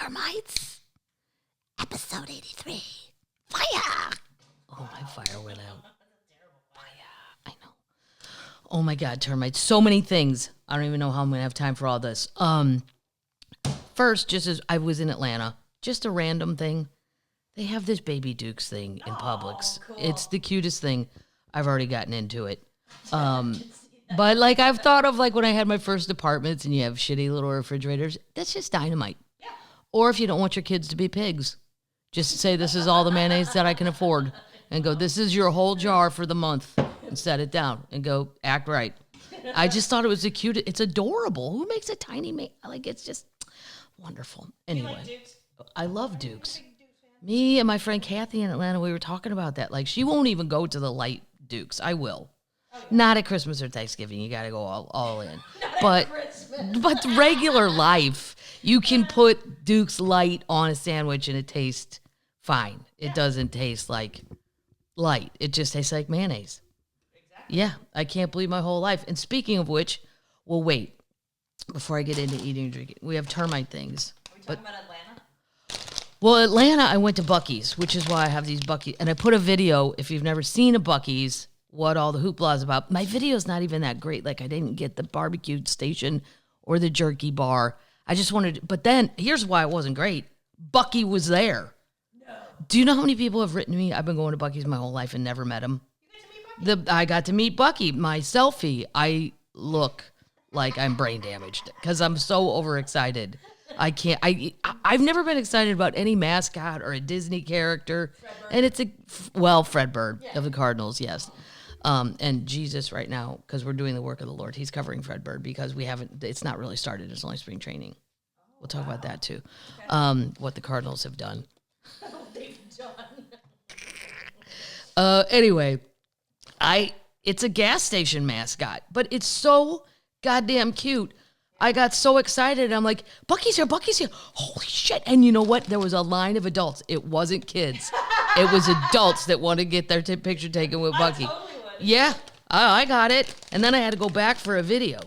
Termites, episode 83. Fire! Oh, my fire went out. Fire. I know. Oh, my God, termites. So many things. I don't even know how I'm going to have time for all this. First, just as I was in Atlanta, just a random thing. They have this Baby Dukes thing in Publix. Cool. It's the cutest thing. I've already gotten into it. But, like, I've thought of, like, when I had my first apartments and you have shitty little refrigerators, that's just dynamite. Yeah. Or if you don't want your kids to be pigs, just say this is all the mayonnaise that I can afford and go, this is your whole jar for the month and set it down and go, act right. I just thought it was the cutest. It's adorable. Who makes a tiny like, it's just wonderful. Anyway, you like Dukes? I love Dukes. Me and my friend Kathy in Atlanta, we were talking about that. Like, she won't even go to the light Dukes. I will. Oh, yeah. Not at Christmas or Thanksgiving. You got to go all in. But regular life, you can put Duke's Light on a sandwich and it tastes fine. It doesn't taste like light. It just tastes like mayonnaise. Exactly. Yeah, I can't believe my whole life. And speaking of which, well, wait. Before I get into eating and drinking, we have termite things. Are we talking about Atlanta? Well, Atlanta, I went to Buc-ee's, which is why I have these Buc-ee's. And I put a video, if you've never seen a Buc-ee's, what all the hoopla is about. My video's not even that great. Like, I didn't get the barbecue station or the jerky bar. I just wanted, but then here's why it wasn't great. Buc-ee was there. No. Do you know how many people have written to me? I've been going to Buc-ee's my whole life and never met him. You got to meet Buc-ee? I got to meet Buc-ee. My selfie, I look like I'm brain damaged because I'm so overexcited. I can't. I've never been excited about any mascot or a Disney character, and it's Fred Bird of the Cardinals, yes. And Jesus right now, because we're doing the work of the Lord, he's covering Fred Bird because it's not really started. It's only spring training. We'll talk about that too. Okay. What the Cardinals have done. Anyway, it's a gas station mascot, but it's so goddamn cute. I got so excited. I'm like, Buc-ee's here, Buc-ee's here. Holy shit. And you know what? There was a line of adults. It wasn't kids. It was adults that wanted to get their picture taken with Buc-ee. Yeah, I got it. And then I had to go back for a video.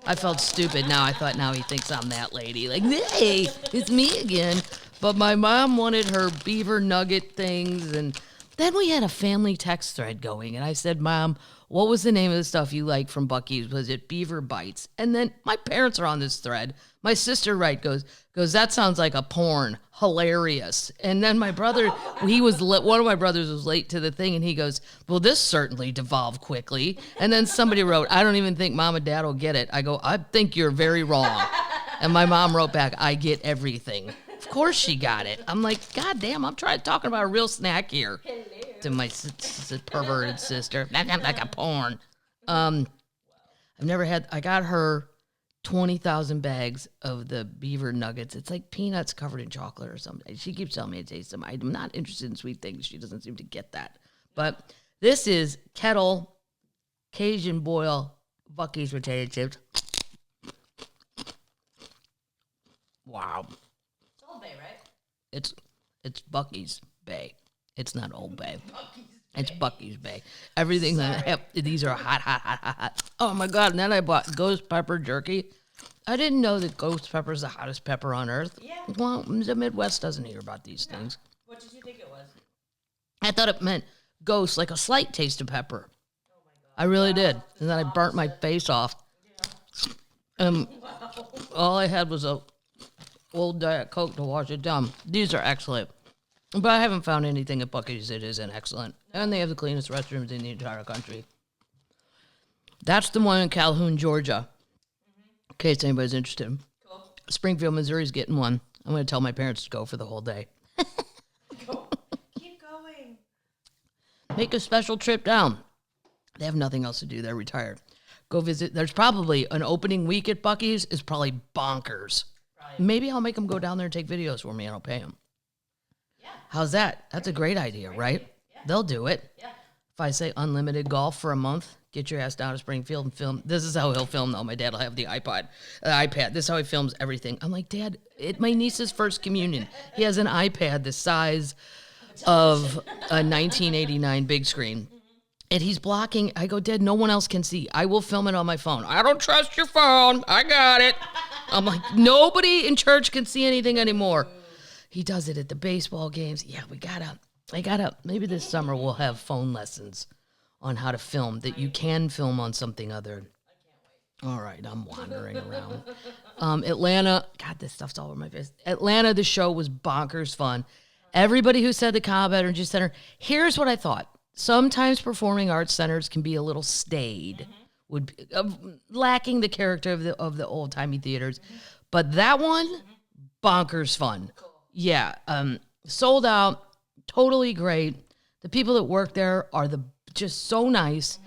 I felt stupid. I thought he thinks I'm that lady. Like, hey, it's me again. But my mom wanted her beaver nugget things. And then we had a family text thread going. And I said, Mom, what was the name of the stuff you like from Buc-ee's? Was it Beaver Bites? And then my parents are on this thread. My sister goes, that sounds like a porn. Hilarious. And then my brother, one of my brothers was late to the thing, and he goes, well, this certainly devolved quickly. And then somebody wrote, I don't even think Mom and Dad will get it. I go, I think you're very wrong. And my mom wrote back, I get everything. Of course she got it. I'm like, God damn, I'm talking about a real snack here. Hello. To my perverted sister. Like a porn. I got her 20,000 bags of the beaver nuggets. It's like peanuts covered in chocolate or something. She keeps telling me to taste them. I'm not interested in sweet things. She doesn't seem to get that. But this is kettle Cajun boil Buc-ee's potato chips. Wow. It's Old Bay, right? It's Buc-ee's Bay. It's not Old Bay. It's Buc-ee's Bay. Everything that I have, these are hot. Oh my God. And then I bought ghost pepper jerky. I didn't know that ghost pepper is the hottest pepper on earth. Yeah. Well, the Midwest doesn't hear about these things. What did you think it was? I thought it meant ghost, like a slight taste of pepper. Oh my God. I really did. And then I burnt my face off. Yeah. All I had was a old Diet Coke to wash it down. These are excellent. But I haven't found anything at Buc-ee's that isn't excellent. And they have the cleanest restrooms in the entire country. That's the one in Calhoun, Georgia. In case anybody's interested. Cool. Springfield, Missouri's getting one. I'm going to tell my parents to go for the whole day. Go. Keep going. Make a special trip down. They have nothing else to do. They're retired. Go visit. There's probably an opening week at Buc-ee's is probably bonkers. Probably. Maybe I'll make them go down there and take videos for me and I'll pay them. Yeah. How's that? That's a great idea, right? Yeah. They'll do it. Yeah. If I say unlimited golf for a month, get your ass down to Springfield and film. This is how he'll film, though. My dad will have the iPad. This is how he films everything. I'm like, Dad, my niece's first communion. He has an iPad the size of a 1989 big screen. And he's blocking. I go, Dad, no one else can see. I will film it on my phone. I don't trust your phone. I got it. I'm like, nobody in church can see anything anymore. He does it at the baseball games. Yeah, I gotta, maybe this summer we'll have phone lessons on how to film, that you can film on something other. All right, I'm wandering around. Atlanta, God, this stuff's all over my face. Atlanta, the show was bonkers fun. Everybody who said the Cobb Energy Center, here's what I thought. Sometimes performing arts centers can be a little staid, would be, lacking the character of the old timey theaters. But that one, bonkers fun. Cool. Yeah, sold out, totally great. The people that work there are just so nice.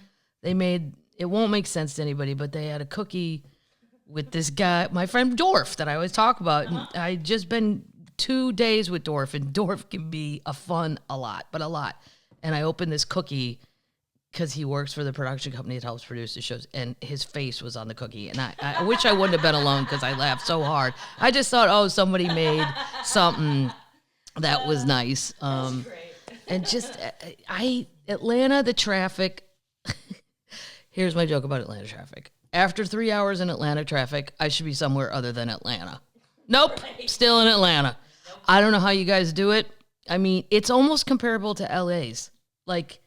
They made, it won't make sense to anybody, but they had a cookie with this guy, my friend Dorf, that I always talk about. And I just been 2 days with Dorf, and Dorf can be a lot. And I opened this cookie because he works for the production company that helps produce the shows, and his face was on the cookie. And I wish I wouldn't have been alone because I laughed so hard. I just thought, oh, somebody made something that was nice. That's great. And just, Atlanta, the traffic. Here's my joke about Atlanta traffic. After 3 hours in Atlanta traffic, I should be somewhere other than Atlanta. Nope, still in Atlanta. Nope. I don't know how you guys do it. I mean, it's almost comparable to LA's. Like,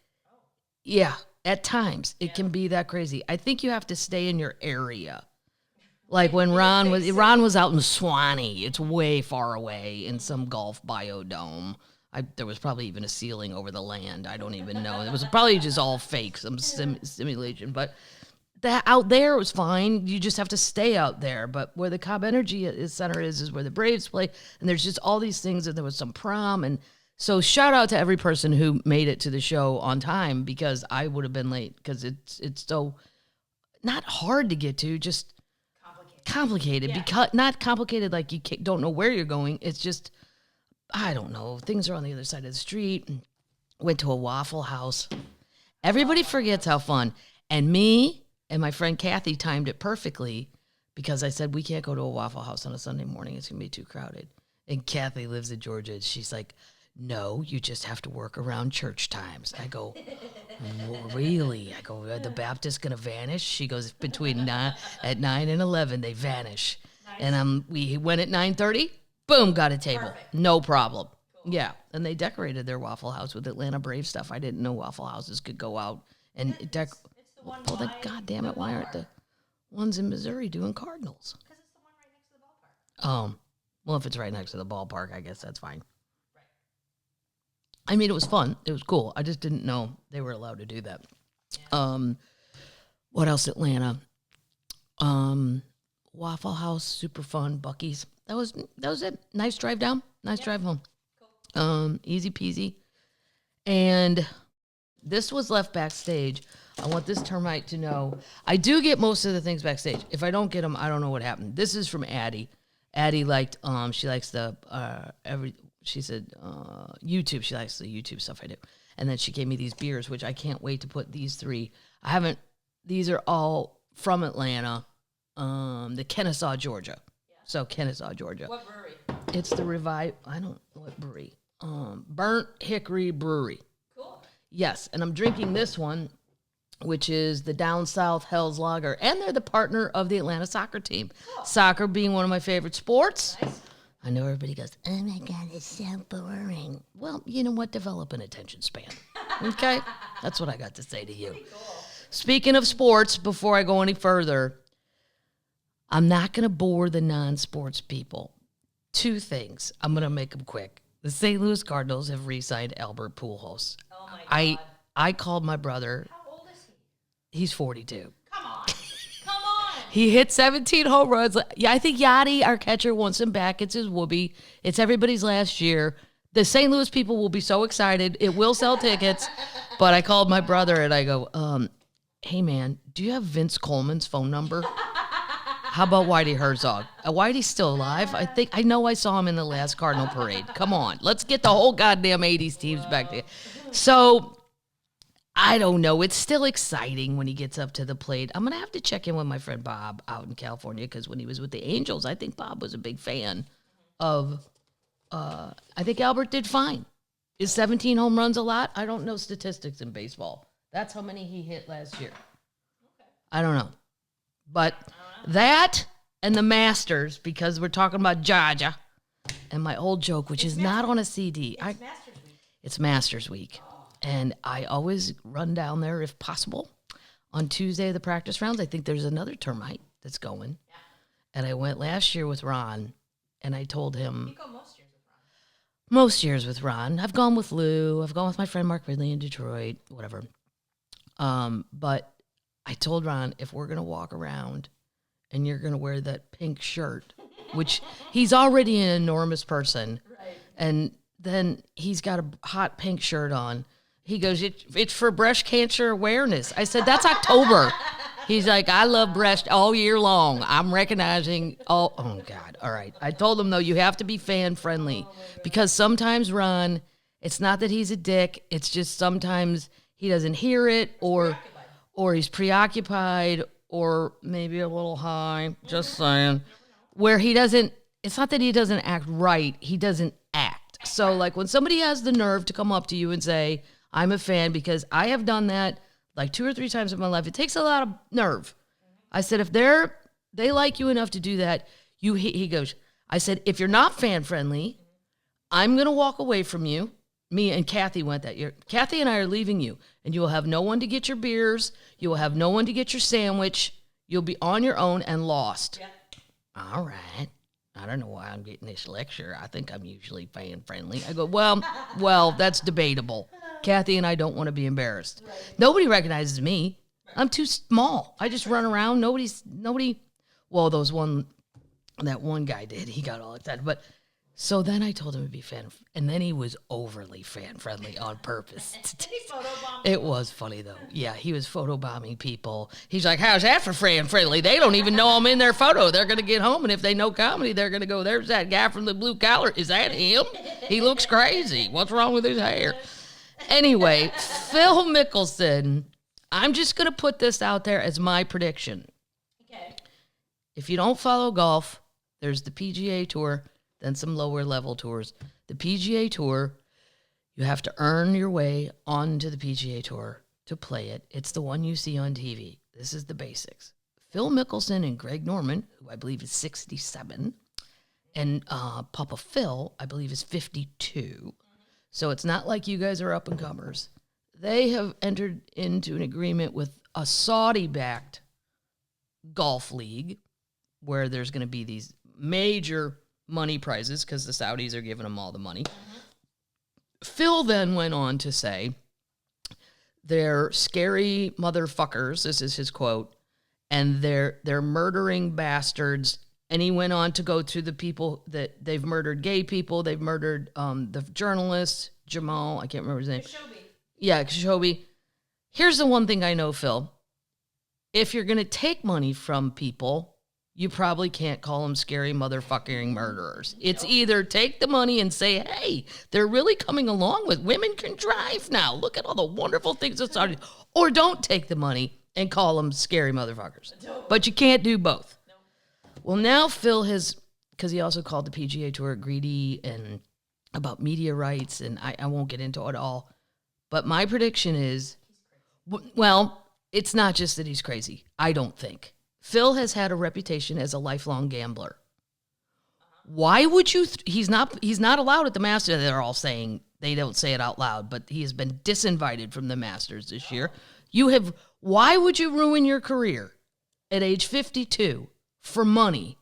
yeah, at times it can be that crazy. I think you have to stay in your area. Like when Ron was out in Swanee, it's way far away in some golf biodome. There was probably even a ceiling over the land. I don't even know. It was probably just all fake, some simulation. But that out there was fine. You just have to stay out there. But where the Cobb Energy Center is where the Braves play. And there's just all these things. And there was some prom. And so shout out to every person who made it to the show on time, because I would have been late, because it's so not hard to get to, just complicated. Yeah. Because not complicated like you don't know where you're going. It's just, I don't know. Things are on the other side of the street. Went to a Waffle House. Everybody forgets how fun. And me and my friend Kathy timed it perfectly, because I said, we can't go to a Waffle House on a Sunday morning. It's going to be too crowded. And Kathy lives in Georgia. And she's like, no, you just have to work around church times. I go, really? I go, are the Baptists going to vanish? She goes, between 9 and 11, they vanish. Nice. And we went at 9:30. Boom, got a table. Perfect. No problem. Cool. Yeah, and they decorated their Waffle House with Atlanta Braves stuff. I didn't know Waffle Houses could go out and decorate. Well, then, God damn it, why aren't the ones in Missouri doing Cardinals? Because it's the one right next to the ballpark. Well, if it's right next to the ballpark, I guess that's fine. Right. I mean, it was fun. It was cool. I just didn't know they were allowed to do that. Yeah. What else, Atlanta? Waffle House, super fun. Buc-ee's. That was it. Nice drive down. Nice drive home. Cool. Easy peasy. And this was left backstage. I want this termite to know I do get most of the things backstage. If I don't get them, I don't know what happened. This is from Addie. Addie liked she likes the she said YouTube. She likes the YouTube stuff I do. And then she gave me these beers, which I can't wait to put these 3. These are all from Atlanta. The Kennesaw, Georgia. So Kennesaw, Georgia. What brewery? It's the I don't know what brewery. Burnt Hickory Brewery. Cool. Yes, and I'm drinking this one, which is the Down South Hell's Lager, and they're the partner of the Atlanta soccer team. Cool. Soccer being one of my favorite sports. Nice. I know everybody goes, oh my God, it's so boring. Well, you know what? Develop an attention span. Okay? That's what I got to say to you. Cool. Speaking of sports, before I go any further, I'm not going to bore the non-sports people. 2 things. I'm going to make them quick. The St. Louis Cardinals have re-signed Albert Pujols. Oh, my God. I called my brother. How old is he? He's 42. Come on. He hit 17 home runs. Yeah, I think Yachty, our catcher, wants him back. It's his whoopee. It's everybody's last year. The St. Louis people will be so excited. It will sell tickets. But I called my brother, and I go, hey, man, do you have Vince Coleman's phone number? How about Whitey Herzog? Whitey's still alive. I know I saw him in the last Cardinal parade. Come on. Let's get the whole goddamn 80s teams back there. So, I don't know. It's still exciting when he gets up to the plate. I'm going to have to check in with my friend Bob out in California, because when he was with the Angels, I think Bob was a big fan of, I think Albert did fine. Is 17 home runs a lot? I don't know statistics in baseball. That's how many he hit last year. Okay. I don't know. But that and the Masters, because we're talking about Georgia, And my old joke, which is not on a CD. It's Masters Week. It's Masters Week. And I always run down there if possible. On Tuesday of the practice rounds, I think there's another termite that's going. Yeah. And I went last year with Ron, and I told him... You go most years with Ron. Most years with Ron. I've gone with Lou. I've gone with my friend Mark Ridley in Detroit, whatever. But I told Ron, if we're going to walk around and you're going to wear that pink shirt, which he's already an enormous person, right. And then he's got a hot pink shirt on. He goes, it's for breast cancer awareness. I said, that's October. He's like, I love breast all year long. I'm recognizing oh God. All right. I told him, though, you have to be fan-friendly because sometimes, Ron, it's not that he's a dick. It's just sometimes he doesn't hear it or he's preoccupied or maybe a little high, just saying, where he doesn't, it's not that he doesn't act right. He doesn't act. So, like, when somebody has the nerve to come up to you and say, I'm a fan, because I have done that like 2 or 3 times in my life. It takes a lot of nerve. I said, if they like you enough to do that, he goes, I said, if you're not fan friendly, I'm going to walk away from you. Me and Kathy went that year. Kathy and I are leaving you, and you will have no one to get your beers. You will have no one to get your sandwich. You'll be on your own and lost. Yeah. All right. I don't know why I'm getting this lecture. I think I'm usually fan friendly. I go, well, that's debatable. Kathy and I don't want to be embarrassed. Right. Nobody recognizes me. Right. I'm too small. I just run around. Nobody. Well, that one guy did. He got all excited. But so then I told him to be fan, and then he was overly fan friendly on purpose. It was funny though. Yeah, he was photobombing people. He's like, "How's that for fan friendly? They don't even know I'm in their photo. They're gonna get home, and if they know comedy, they're gonna go, there's that guy from the blue collar. Is that him? He looks crazy. What's wrong with his hair?" Anyway, Phil Mickelson, I'm just going to put this out there as my prediction. Okay. If you don't follow golf, there's the PGA Tour, then some lower level tours. The PGA Tour, you have to earn your way onto the PGA Tour to play it. It's the one you see on TV. This is the basics. Phil Mickelson and Greg Norman, who I believe is 67, and Papa Phil, I believe, is 52. So it's not like you guys are up-and-comers. They have entered into an agreement with a Saudi-backed golf league where there's going to be these major money prizes because the Saudis are giving them all the money. Mm-hmm. Phil then went on to say, they're scary motherfuckers, this is his quote, and they're murdering bastards. And he went on to go to the people that they've murdered gay people. They've murdered the journalist, Jamal. I can't remember his name. Khashoggi. Yeah, Khashoggi. Here's the one thing I know, Phil. If you're going to take money from people, you probably can't call them scary motherfucking murderers. It's either take the money and say, hey, they're really coming along with women can drive now. Look at all the wonderful things that started. Or don't take the money and call them scary motherfuckers. But you can't do both. Well, now Phil has, because he also called the PGA Tour greedy and about media rights, and I won't get into it all. But my prediction is, well, it's not just that he's crazy. I don't think. Phil has had a reputation as a lifelong gambler. Why would you, he's not allowed at the Masters. They're all saying, they don't say it out loud, but he has been disinvited from the Masters this year. Why would you ruin your career at age 52? For money,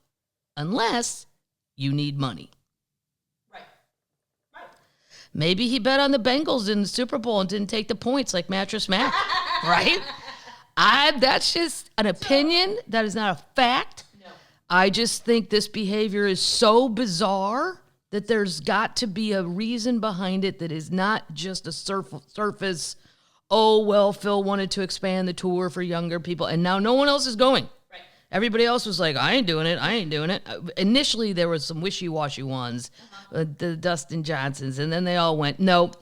unless you need money. Right. Maybe he bet on the Bengals in the Super Bowl and didn't take the points like Mattress Mac, right? That's just an opinion. That is not a fact. No. I just think this behavior is so bizarre that there's got to be a reason behind it that is not just a surface, oh, well, Phil wanted to expand the tour for younger people, and now no one else is going. Everybody else was like, I ain't doing it. Initially, there was some wishy-washy ones, the Dustin Johnsons, and then they all went, nope,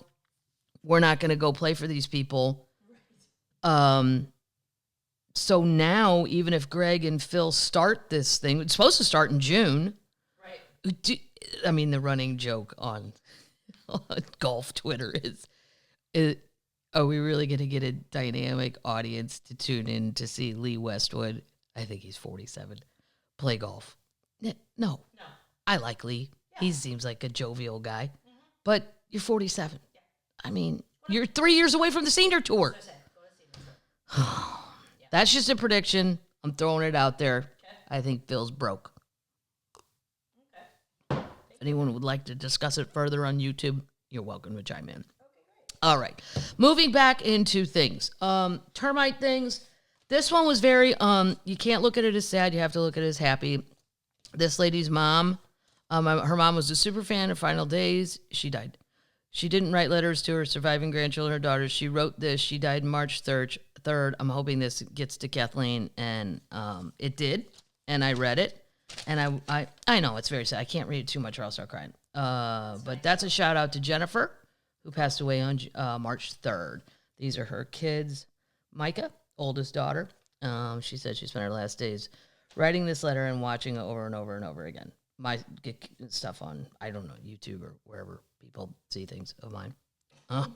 we're not going to go play for these people. Right. So now, even if Greg and Phil start this thing, it's supposed to start in June. Right. The running joke on golf Twitter is, are we really going to get a dynamic audience to tune in to see Lee Westwood? I think he's 47. Play golf. No. I like Lee. He seems like a jovial guy. But you're 47. I mean, you're 3 years away from the senior tour. That's just a prediction. I'm throwing it out there. I think Phil's broke. If anyone would like to discuss it further on YouTube, you're welcome to chime in. All right. Moving back into things. Termite things. This one was very, you can't look at it as sad. You have to look at it as happy. This lady's mom, her mom was a super fan of Final Days. She died. She didn't write letters to her surviving grandchildren or daughters. She wrote this. She died March 3rd. I'm hoping this gets to Kathleen, and it did, and I read it, and I know it's very sad. I can't read it too much or I'll start crying. But that's a shout out to Jennifer, who passed away on March 3rd. These are her kids. Micah, oldest daughter. She said she spent her last days writing this letter and watching it over and over and over again. My stuff on, I don't know, YouTube or wherever people see things of mine. I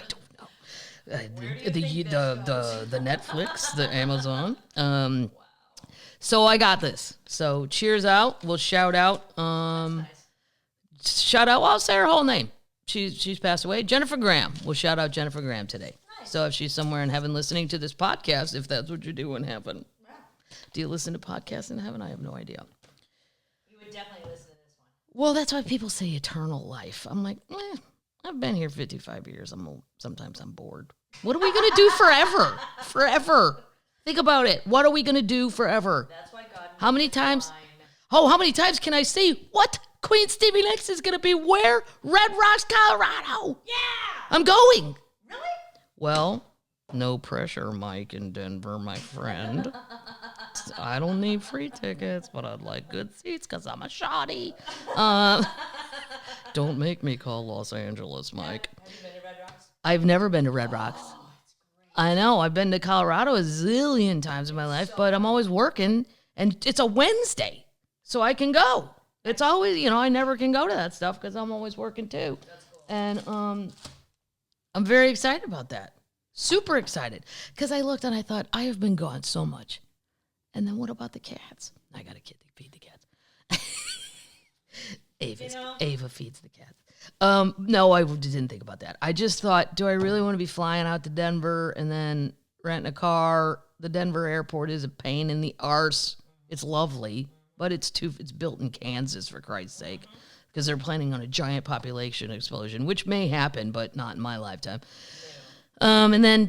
don't know. The Netflix, the Amazon. So I got this. So cheers out. We'll shout out. Shout out. Well, I'll say her whole name. She's passed away. Jennifer Graham. We'll shout out Jennifer Graham today. Nice. So if she's somewhere in heaven listening to this podcast, if that's what you do in heaven. Yeah. Do you listen to podcasts in heaven? I have no idea. You would definitely listen to this one. Well, that's why people say eternal life. I'm like, I've been here 55 years. Sometimes I'm bored. What are we going to do forever? Forever. Think about it. What are we going to do forever? That's why God. How many times? How many times can I say, what? Queen Stevie Nicks is going to be where? Red Rocks, Colorado. Yeah. I'm going. Really? Well, no pressure, Mike in Denver, my friend. I don't need free tickets, but I'd like good seats because I'm a shoddy. Don't make me call Los Angeles, Mike. Have you been to Red Rocks? I've never been to Red Rocks. Oh, it's great. I know. I've been to Colorado a zillion times in my life, but I'm always working, and it's a Wednesday, so I can go. It's always, I never can go to that stuff because I'm always working too. That's cool. And I'm very excited about that. Super excited. Because I looked and I thought, I have been gone so much. And then what about the cats? I got to feed the cats. Ava feeds the cats. No, I didn't think about that. I just thought, do I really want to be flying out to Denver and then renting a car? The Denver airport is a pain in the arse. It's lovely, but it's built in Kansas, for Christ's sake, because they're planning on a giant population explosion, which may happen, but not in my lifetime. And then,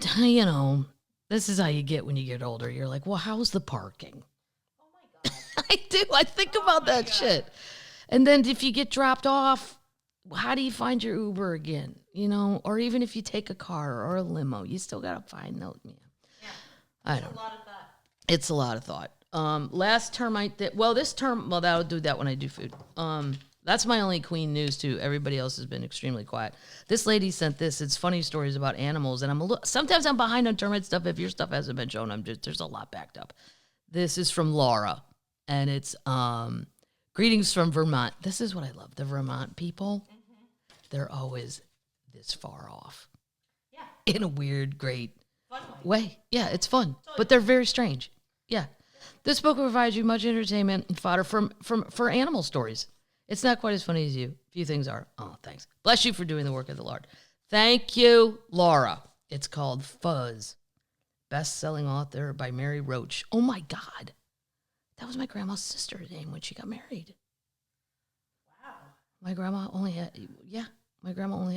this is how you get when you get older. You're like, well, how's the parking? Oh, my God. I do. I think about that shit. And then if you get dropped off, how do you find your Uber again? Or even if you take a car or a limo, you still got to find those. Yeah. I don't know. It's a lot of thought. Last termite that'll do that when I do food. That's my only queen news too. Everybody else has been extremely quiet. This lady sent this. It's funny stories about animals, and sometimes I'm behind on termite stuff. If your stuff hasn't been shown, there's a lot backed up. This is from Laura, and it's greetings from Vermont. This is what I love. The Vermont people, they're always this far off. Yeah. In a weird, great fun way. Yeah, it's fun, but they're very strange. Yeah. This book will provide you much entertainment and fodder for animal stories. It's not quite as funny as you. Few things are. Oh, thanks. Bless you for doing the work of the Lord. Thank you, Laura. It's called Fuzz. Best-selling author by Mary Roach. Oh, my God. That was my grandma's sister's name when she got married. Wow. My grandma only had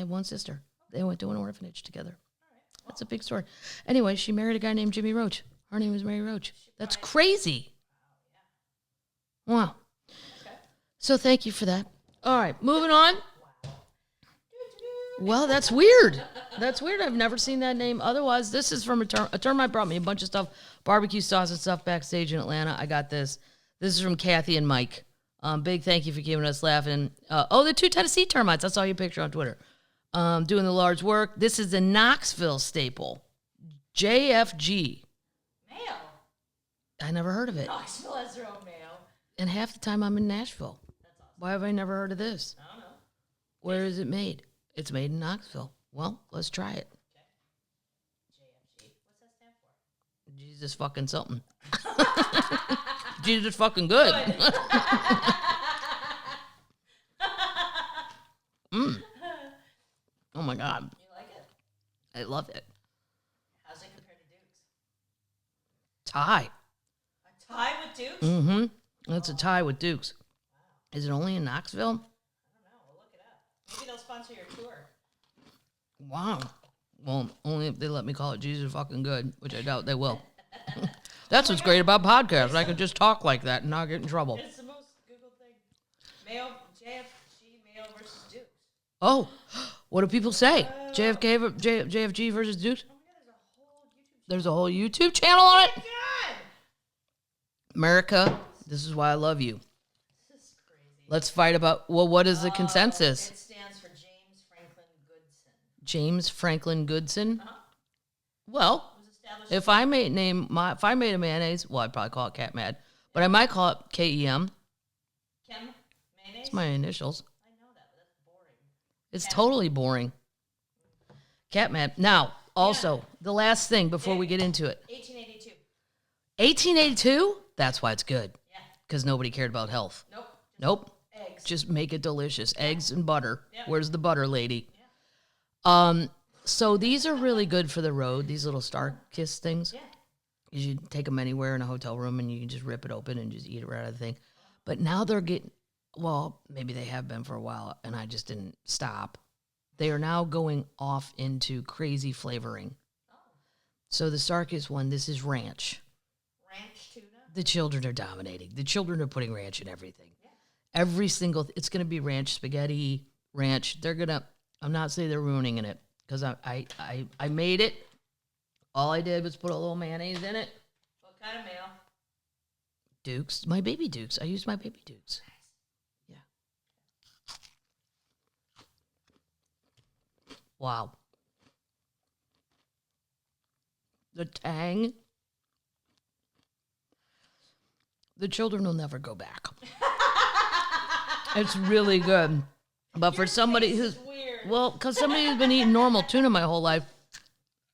one sister. They went to an orphanage together. All right. Well, that's a big story. Anyway, she married a guy named Jimmy Roach. Her name was Mary Roach. That's crazy. Wow. Okay. So thank you for that. All right, moving on. Well, that's weird. That's weird. I've never seen that name. Otherwise, this is from a termite brought me a bunch of stuff, barbecue sauce and stuff backstage in Atlanta. I got this. This is from Kathy and Mike. Big thank you for keeping us laughing. The 2 Tennessee termites. I saw your picture on Twitter. Doing the large work. This is a Knoxville staple. JFG. Mayo. I never heard of it. Knoxville has their own mayo. And half the time I'm in Nashville. That's awesome. Why have I never heard of this? I don't know. Where is it made? It's made in Knoxville. Well, let's try it. Okay. JFG. What's that stand for? Jesus fucking something. Jesus fucking good. my God. You like it? I love it. How's it compared to Duke's? Tie. A tie with Duke's? Mm-hmm. That's a tie with Duke's. Wow. Is it only in Knoxville? I don't know. We'll look it up. Maybe they'll sponsor your tour. Wow. Well, only if they let me call it Jesus fucking good, which I doubt they will. That's what's great about podcasts. I could just talk like that and not get in trouble. It's the most Googled thing. Mayo, JFG, Mayo versus Duke's. Oh, what do people say? JFG versus Duke's? Oh my God, there's a whole YouTube There's a whole YouTube channel on it? channel. Oh my God! America, this is why I love you. This is crazy. Let's fight about, well, what is the consensus? It stands for James Franklin Goodson. James Franklin Goodson? Uh-huh. Well, It was established if I made a mayonnaise, well, I'd probably call it Cat Mad, but I might call it KEM. Chem Mayonnaise. It's my initials. I know that, but that's boring. It's totally boring. Cat Mad. Now, also, the last thing before we get into it. 1882. 1882? That's why it's good. Yeah. Because nobody cared about health. Nope. Nope. Eggs. Just make it delicious. Eggs and butter. Yep. Where's the butter, lady? Yeah. So these are really good for the road, these little Starkist things. Yeah. You take them anywhere in a hotel room and you can just rip it open and just eat it right out of the thing. But now they're getting, well, maybe they have been for a while and I just didn't stop. They are now going off into crazy flavoring. Oh. So the Starkist one, this is ranch. Ranch tuna. The children are dominating. The children are putting ranch in everything. Yeah. Every single, it's going to be ranch spaghetti, ranch. They're going to, I'm not saying they're ruining it because I made it. All I did was put a little mayonnaise in it. What kind of mayo? Dukes, my baby Dukes. I used my baby Dukes. Yeah. Wow. The tang. The children will never go back. It's really good. But for somebody who's, Weird. well, because somebody who's been eating normal tuna my whole life,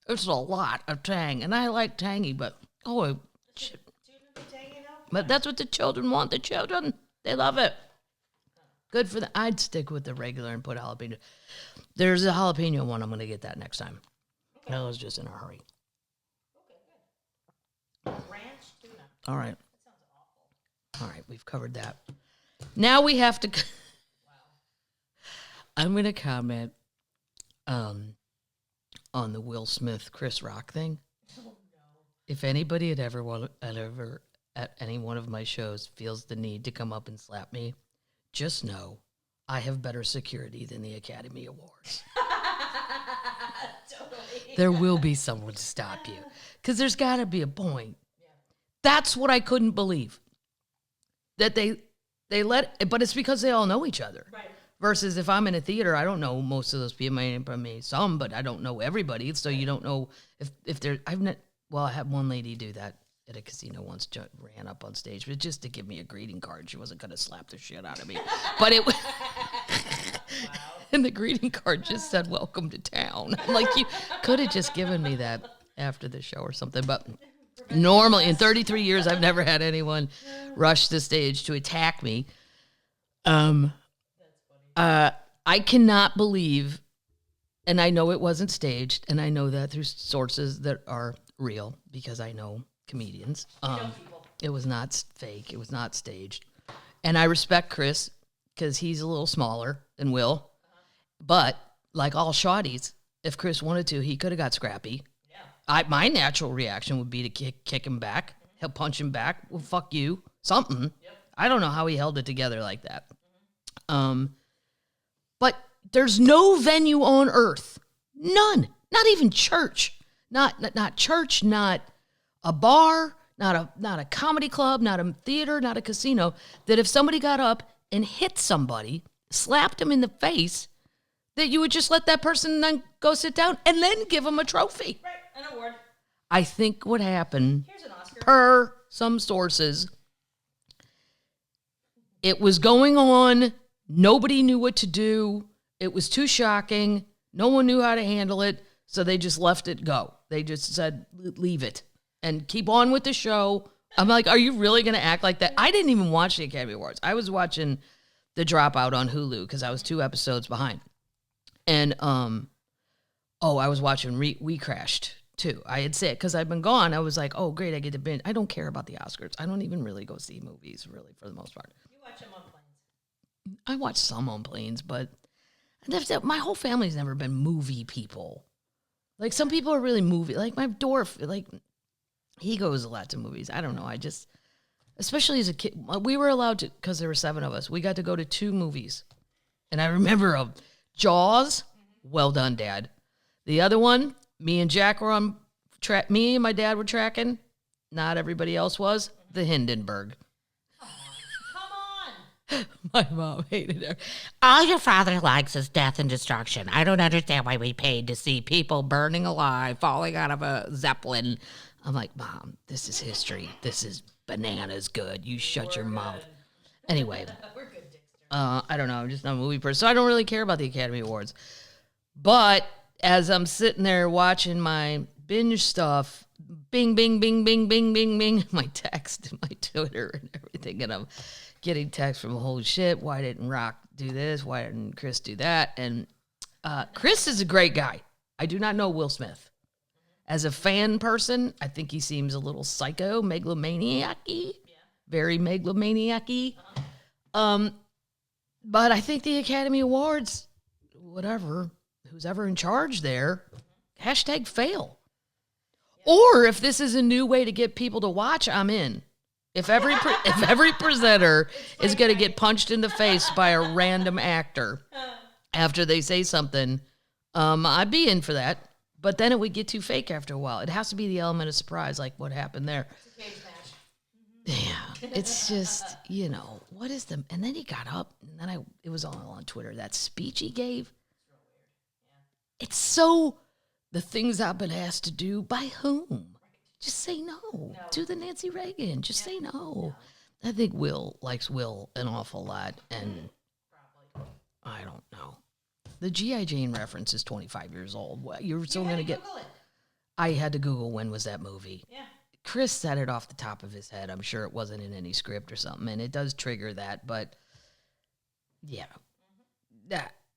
it's a lot of tang. And I like tangy, but, Tuna be tangy now? but that's what the children want. The children, they love it. Good for them. I'd stick with the regular and put jalapeno. There's a jalapeno one. I'm going to get that next time. Okay. I was just in a hurry. Okay, good. Ranch tuna. All right. That sounds awful. All right. We've covered that. Now we have to. Wow. I'm going to comment on the Will Smith Chris Rock thing. Oh no. If anybody at any one of my shows feels the need to come up and slap me, just know I have better security than the Academy Awards. Totally. There will be someone to stop you because there's got to be a point. Yeah. That's what I couldn't believe. That they let, but it's because they all know each other. Right. Versus if I'm in a theater, I don't know most of those people. I mean, some, but I don't know everybody. So you don't know if they're. I had one lady do that at a casino once. Ran up on stage, but just to give me a greeting card. She wasn't gonna slap the shit out of me, but it. Wow. And the greeting card just said "Welcome to town." Like you could have just given me that after the show or something. But normally, in 33 years, I've never had anyone rush the stage to attack me. I cannot believe, and I know it wasn't staged, and I know that through sources that are real because I know comedians. It was not fake. It was not staged. And I respect Chris because he's a little smaller than Will. But like all shotties, if Chris wanted to, he could have got scrappy. Yeah. My natural reaction would be to kick him back. He'll punch him back. Well, fuck you. Something. Yep. I don't know how he held it together like that. But there's no venue on earth, none, not even church, not church, not a bar, not a comedy club, not a theater, not a casino, that if somebody got up and hit somebody, slapped him in the face, that you would just let that person then go sit down and then give him a trophy. Right. An award. I think what happened, Here's an Oscar. per some sources, it was going on. Nobody knew what to do. It was too shocking. No one knew how to handle it. So they just left it go. They just said, leave it and keep on with the show. I'm like, are you really going to act like that? I didn't even watch the Academy Awards. I was watching The Dropout on Hulu because I was 2 episodes behind. And Oh, I was watching We Crashed, too. I had said, because I've been gone, I was like, oh, great, I get to binge. I don't care about the Oscars. I don't even really go see movies, really, for the most part. You watch them on planes. I watch some on planes, but my whole family's never been movie people. Like, some people are really movie. Like, my dwarf, like, he goes a lot to movies. I don't know. I just, especially as a kid, we were allowed to, because there were 7 of us, we got to go to 2 movies. And I remember Jaws, well done, Dad. The other one, me and Jack were on track. Me and my dad were tracking. Not everybody else was. The Hindenburg. Come on. My mom hated her. All your father likes is death and destruction. I don't understand why we paid to see people burning alive, falling out of a Zeppelin. I'm like, Mom, this is history. This is bananas good. You shut your mouth. Anyway, We're good, Dexter. I don't know. I'm just not a movie person. So I don't really care about the Academy Awards. But as I'm sitting there watching my binge stuff, bing, bing, bing, bing, bing, bing, bing, my text and my Twitter and everything, and I'm getting texts from, holy shit, why didn't Rock do this? Why didn't Chris do that? And Chris is a great guy. I do not know Will Smith. As a fan person, I think he seems a little psycho, megalomaniac-y, very megalomaniac-y. But I think the Academy Awards, whatever, who's ever in charge there, hashtag fail. Or if this is a new way to get people to watch, I'm in. If every presenter is going to get punched in the face by a random actor after they say something, I'd be in for that. But then it would get too fake after a while. It has to be the element of surprise, like what happened there. It's a cage match. Yeah, it's just, what is the... And then he got up, and then it was all on Twitter, that speech he gave. It's so... The things I've been asked to do, by whom? Just say no. Do the Nancy Reagan. Just say no. I think Will likes Will an awful lot, and I don't know. The G.I. Jane reference is 25 years old. What, you're still going to get... Google it. I had to Google when was that movie. Yeah. Chris said it off the top of his head. I'm sure it wasn't in any script or something, and it does trigger that, but yeah.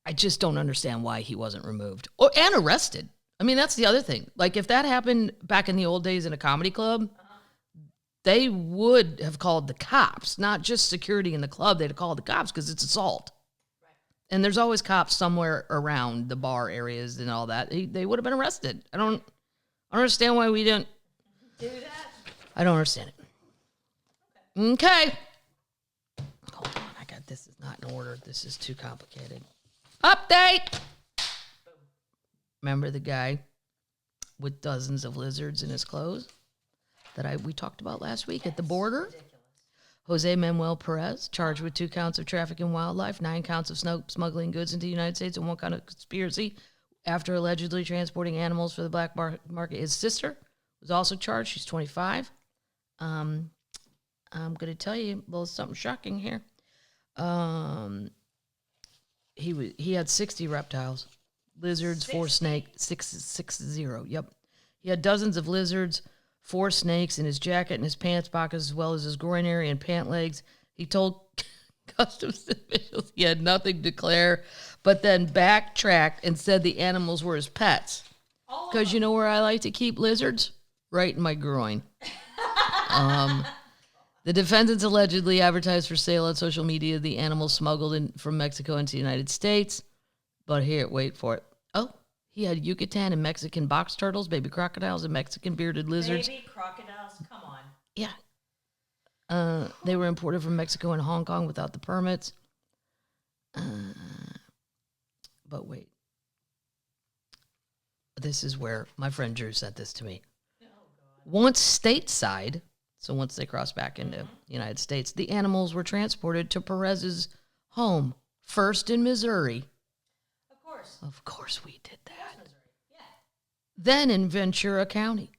I just don't understand why he wasn't removed and arrested. I mean, that's the other thing. Like, if that happened back in the old days in a comedy club, they would have called the cops, not just security in the club. They'd have called the cops because it's assault. Right. And there's always cops somewhere around the bar areas and all that. They would have been arrested. I don't understand why we didn't Do that? I don't understand it. Okay. Hold on. This is not in order. This is too complicated. Update. Remember the guy with dozens of lizards in his clothes that we talked about last week at the border? Jose Manuel Perez, charged with 2 counts of trafficking wildlife, 9 counts of smuggling goods into the United States, and 1 count of conspiracy after allegedly transporting animals for the black market. His sister was also charged. She's 25. I'm going to tell you a little something shocking here. He had 60 reptiles. Lizards, 4 snakes, 60. Yep. He had dozens of lizards, 4 snakes in his jacket and his pants pockets, as well as his groin area and pant legs. He told customs officials he had nothing to declare, but then backtracked and said the animals were his pets. Because you know where I like to keep lizards? Right in my groin. The defendants allegedly advertised for sale on social media the animals smuggled in from Mexico into the United States. But here, wait for it. Oh, he had Yucatan and Mexican box turtles, baby crocodiles, and Mexican bearded lizards. Baby crocodiles, come on. Yeah. They were imported from Mexico and Hong Kong without the permits. But wait. This is where my friend Drew sent this to me. Oh, God. Once stateside, so once they crossed back into the United States, the animals were transported to Perez's home, first in Missouri. Of course we did that. Yeah. Then in Ventura County.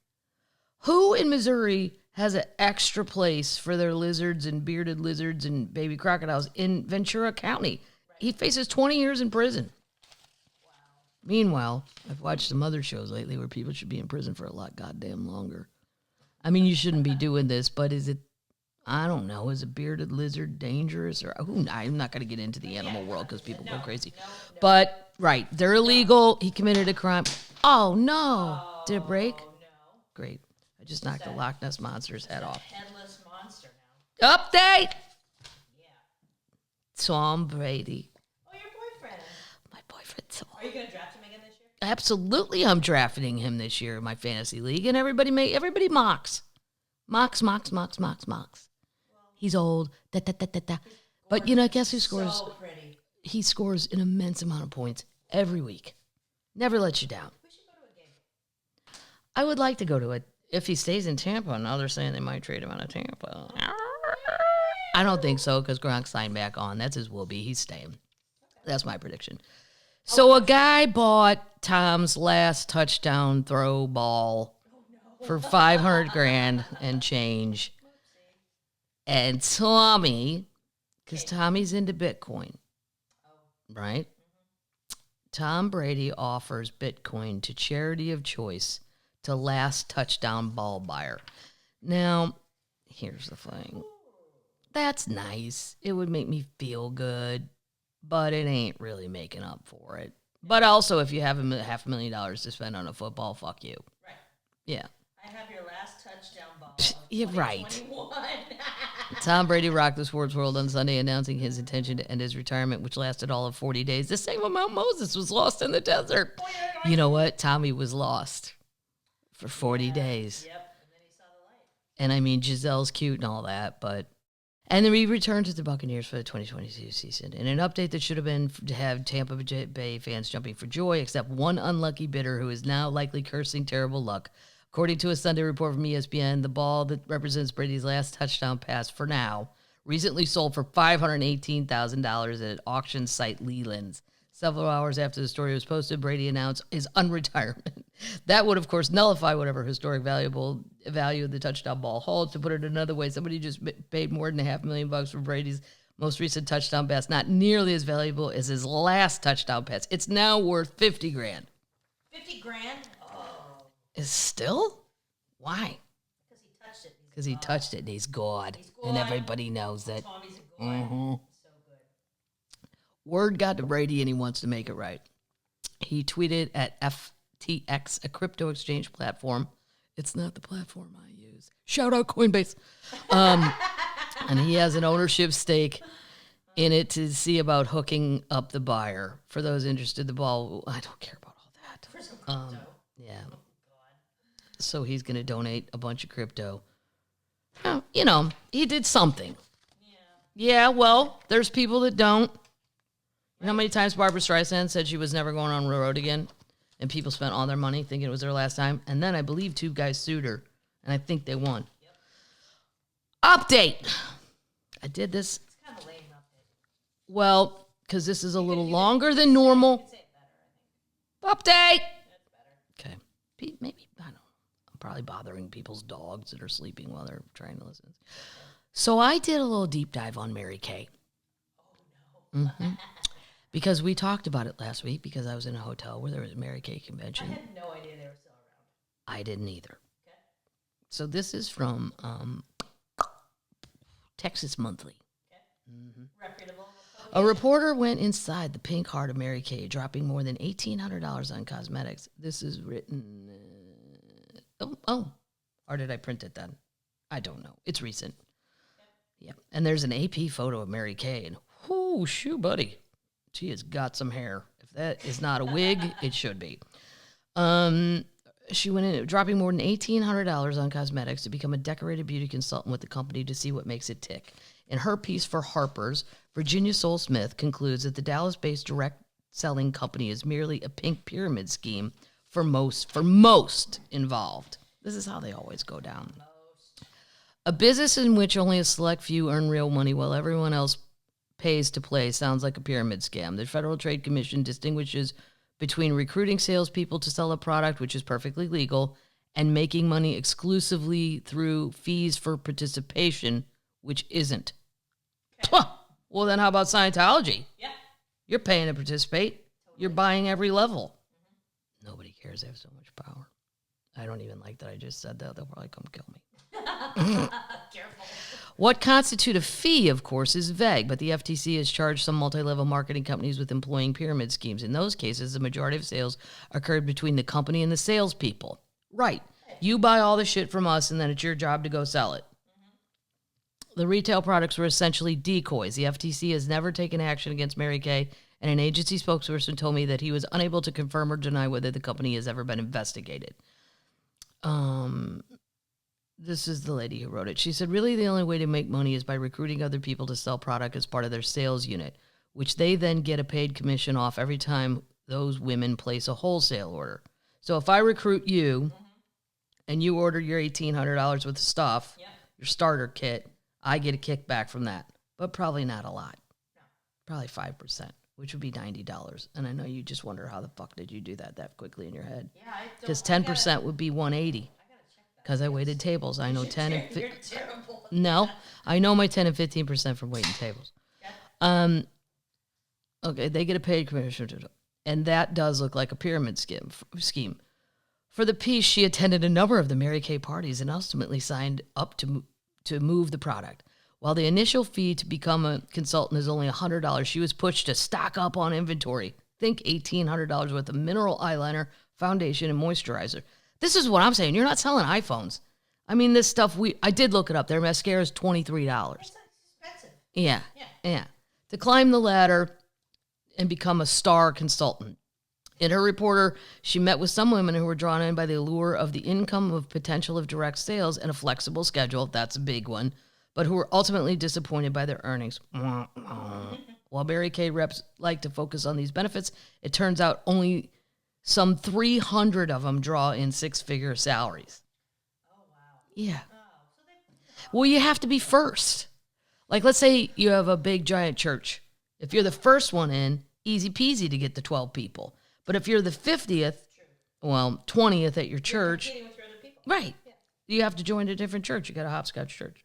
Who in Missouri has an extra place for their lizards and bearded lizards and baby crocodiles in Ventura County? Right. He faces 20 years in prison. Wow. Meanwhile, I've watched some other shows lately where people should be in prison for a lot goddamn longer. I mean, you shouldn't be doing this, but is it, I don't know, is a bearded lizard dangerous? Or I'm not going to get into the animal world because people go crazy. No. But, right, they're illegal. He committed a crime. Oh, no. Did it break? Oh, no. Great. I just knocked the Loch Ness Monster's head off. Headless monster now. Update! Yeah. Tom Brady. Oh, your boyfriend. My boyfriend, Tom. Are you going to draft him again this year? Absolutely, I'm drafting him this year in my fantasy league, and everybody mocks. Mocks. He's old. But, guess who scores? So pretty. He scores an immense amount of points every week. Never lets you down. We should go to a game. I would like to go to it if he stays in Tampa. Now they're saying they might trade him out of Tampa. I don't think so because Gronk signed back on. That's his will be. He's staying. That's my prediction. So a guy bought Tom's last touchdown throw ball for $500,000 and change. And Tommy, because Tommy's into Bitcoin, right? Tom Brady offers Bitcoin to charity of choice to last touchdown ball buyer. Now, here's the thing. That's nice. It would make me feel good, but it ain't really making up for it. But also, if you have $500,000 to spend on a football, fuck you. Right. Yeah. I have your last touchdown ball. You're right. 2021. Tom Brady rocked the sports world on Sunday, announcing his intention to end his retirement, which lasted all of 40 days. The same amount Moses was lost in the desert. You know what? Tommy was lost for 40 days. Yep. And then he saw the light. And I mean, Giselle's cute and all that, but... And then he returned to the Buccaneers for the 2022 season. In an update that should have been to have Tampa Bay fans jumping for joy, except one unlucky bidder who is now likely cursing terrible luck. According to a Sunday report from ESPN, the ball that represents Brady's last touchdown pass for now recently sold for $518,000 at an auction site Leland's. Several hours after the story was posted, Brady announced his unretirement. That would, of course, nullify whatever historic value the touchdown ball holds. To put it another way, somebody just paid more than $500,000 for Brady's most recent touchdown pass, not nearly as valuable as his last touchdown pass. It's now worth $50,000. $50,000? Oh. Is still? Why? Because he touched it. Because he touched it and he's God. He's And God. everybody knows that. Tommy's a god. So good. Word got to Brady and he wants to make it right. He tweeted at FTX, a crypto exchange platform. It's not the platform I use. Shout out Coinbase. And he has an ownership stake in it to see about hooking up the buyer. For those interested, the ball, I don't care about all that. For some crypto. Yeah. God. So he's going to donate a bunch of crypto. Well, he did something. Yeah, well, there's people that don't. You know how many times Barbara Streisand said she was never going on the road again? And people spent all their money thinking it was their last time. And then I believe 2 guys sued her. And I think they won. Yep. Update. I did this. It's kind of a lame update. Well, because this is a little longer than normal. You can say it better, I think. Update. That's better. Okay. Maybe, I don't know. I'm probably bothering people's dogs that are sleeping while they're trying to listen. So I did a little deep dive on Mary Kay. Oh, no. Mm-hmm. Because we talked about it last week because I was in a hotel where there was a Mary Kay I convention. had no idea they were still around. I didn't either. Okay. So this is from Texas Monthly. Okay. Reputable. A reporter went inside the pink heart of Mary Kay, dropping more than $1,800 on cosmetics. This is written... Or did I print it then? I don't know. It's recent. Yeah. And there's an AP photo of Mary Kay, and whoo, shoo, buddy. She has got some hair. If that is not a wig, it should be. She went in, dropping more than $1,800 on cosmetics to become a decorated beauty consultant with the company to see what makes it tick. In her piece for Harper's, Virginia Soul Smith concludes that the Dallas-based direct selling company is merely a pink pyramid scheme for most involved. This is how they always go down. A business in which only a select few earn real money while everyone else pays to play sounds like a pyramid scam. The Federal Trade Commission distinguishes between recruiting salespeople to sell a product, which is perfectly legal, and making money exclusively through fees for participation, which isn't. Okay. Well, then how about Scientology? Yeah. You're paying to participate. Totally. You're buying every level. Mm-hmm. Nobody cares. They have so much power. I don't even like that I just said that. They'll probably come kill me. Careful. What constitutes a fee, of course, is vague, but the FTC has charged some multi-level marketing companies with employing pyramid schemes. In those cases, the majority of sales occurred between the company and the salespeople. Right. You buy all the shit from us, and then it's your job to go sell it. The retail products were essentially decoys. The FTC has never taken action against Mary Kay, and an agency spokesperson told me that he was unable to confirm or deny whether the company has ever been investigated. This is the lady who wrote it. She said, really, the only way to make money is by recruiting other people to sell product as part of their sales unit, which they then get a paid commission off every time those women place a wholesale order. So if I recruit you and you order your $1,800 worth of stuff, your starter kit, I get a kickback from that, but probably not a lot. No. Probably 5%, which would be $90. And I know you just wonder how the fuck did you do that quickly in your head? Yeah, I don't. Because 10% would be $180. Because I waited tables. I know 10 and 15. You're terrible. No, I know my 10 and 15% from waiting tables. Okay, they get a paid commission, and that does look like a pyramid scheme. For the piece, she attended a number of the Mary Kay parties and ultimately signed up to move the product. While the initial fee to become a consultant is only $100, she was pushed to stock up on inventory. Think $1,800 worth of mineral eyeliner, foundation, and moisturizer. This is what I'm saying. You're not selling iPhones. I mean, this stuff, I did look it up. Their mascara is $23. It's expensive. Yeah. To climb the ladder and become a star consultant. In her reporter, she met with some women who were drawn in by the allure of the income of potential of direct sales and a flexible schedule. That's a big one. But who were ultimately disappointed by their earnings. While Mary Kay reps like to focus on these benefits, it turns out only some 300 of them draw in six-figure salaries. Oh, wow. Yeah. Well, you have to be first. Like, let's say you have a big, giant church. If you're the first one in, easy peasy to get the 12 people. But if you're the 50th, 20th at your church, Competing with your other people. right, you have to join a different church. You got a hopscotch church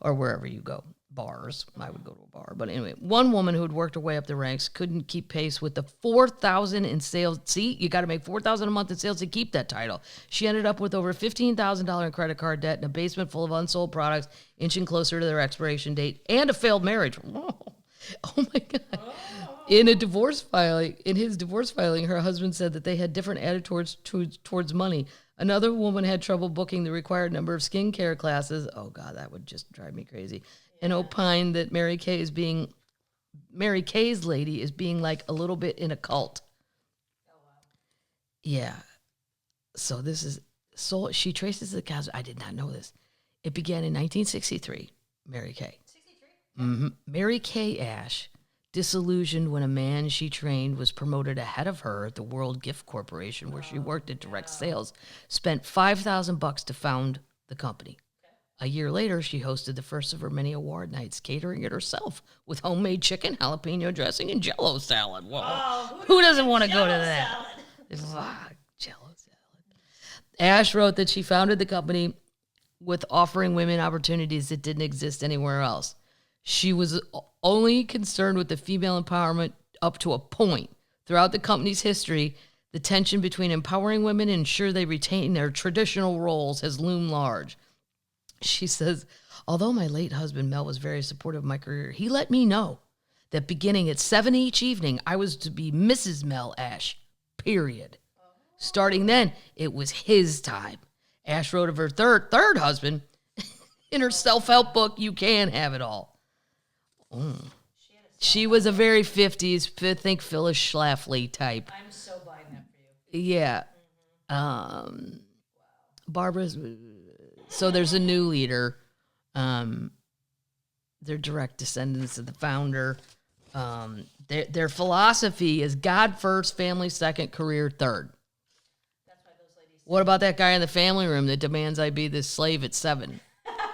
or wherever you go. Bars. I would go to a bar. But anyway, one woman who had worked her way up the ranks couldn't keep pace with the $4,000 in sales. See, you got to make $4,000 a month in sales to keep that title. She ended up with over $15,000 in credit card debt and a basement full of unsold products, inching closer to their expiration date, and a failed marriage. Oh my God. In his divorce filing, her husband said that they had different attitudes towards money. Another woman had trouble booking the required number of skincare classes. Oh God, that would just drive me crazy. And opined that Mary Kay's lady is being like a little bit in a cult. Oh wow. Yeah. So she traces the cause. I did not know this. It began in 1963. Mary Kay. 63. Mm-hmm. Mary Kay Ash, disillusioned when a man she trained was promoted ahead of her at the World Gift Corporation, where she worked at direct sales, spent $5,000 to found the company. A year later, she hosted the first of her many award nights, catering it herself with homemade chicken, jalapeno dressing, and Jell-O salad. Whoa. Oh, who doesn't want to go to that? Jell-O salad. Ash wrote that she founded the company with offering women opportunities that didn't exist anywhere else. She was only concerned with the female empowerment up to a point. Throughout the company's history, the tension between empowering women and ensure they retain their traditional roles has loomed large. She says, although my late husband, Mel, was very supportive of my career, he let me know that beginning at 7 each evening, I was to be Mrs. Mel Ash, period. Starting then, it was his time. Ash wrote of her third husband in her self-help book, You Can Have It All. She was a very 50s, think Phyllis Schlafly type. I'm so buying that for you. Yeah. Barbara's... So there's a new leader. They're direct descendants of the founder. Their philosophy is God first, family second, career third. That's why those ladies. What about that guy in the family room that demands I be the slave at 7?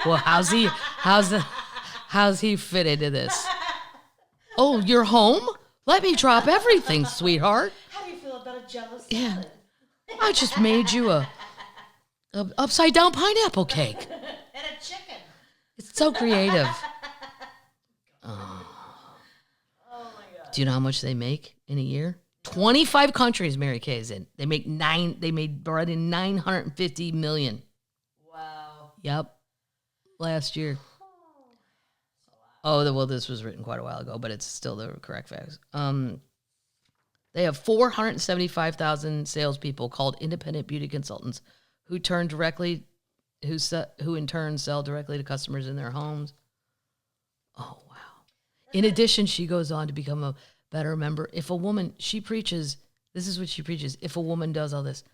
Well, how's he fit into this? Oh, you're home? Let me drop everything, sweetheart. How do you feel about a Jell-O salad? Yeah, I just made you a upside down pineapple cake. And a chicken. It's so creative. Oh my God. Do you know how much they make in a year? 25 countries Mary Kay is in. They brought in $950 million. Wow. Yep. Last year. Oh, well, this was written quite a while ago, but it's still the correct facts. They have 475,000 salespeople called independent beauty consultants who in turn sell directly to customers in their homes. Oh, wow. In addition, she goes on to become a better member. If a woman, this is what she preaches, if a woman does all this,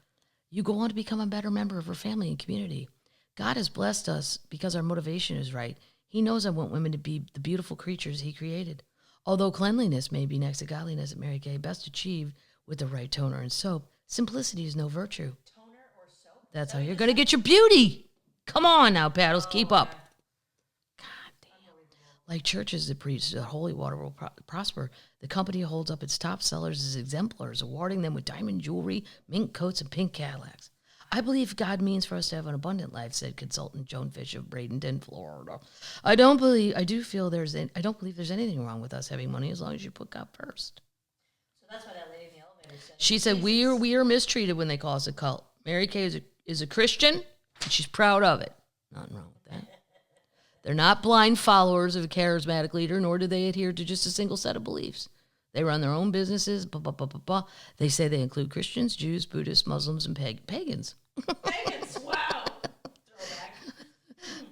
you go on to become a better member of her family and community. God has blessed us because our motivation is right. He knows I want women to be the beautiful creatures he created. Although cleanliness may be next to godliness at Mary Kay, best achieved with the right toner and soap, simplicity is no virtue. Toner or soap? That's how you're going to get your beauty. Come on now, Paddles, keep up. God damn. Like churches that preach that holy water will prosper, the company holds up its top sellers as exemplars, awarding them with diamond jewelry, mink coats, and pink Cadillacs. I believe God means for us to have an abundant life, said consultant Joan Fish of Bradenton, Florida. I don't believe there's anything wrong with us having money as long as you put God first. So that's why that lady in the elevator said. She said, we are mistreated when they call us a cult. Mary Kay is a Christian, and she's proud of it. Nothing wrong with that. They're not blind followers of a charismatic leader, nor do they adhere to just a single set of beliefs. They run their own businesses, They say they include Christians, Jews, Buddhists, Muslims, and pagans. Pagans, wow. Throwback.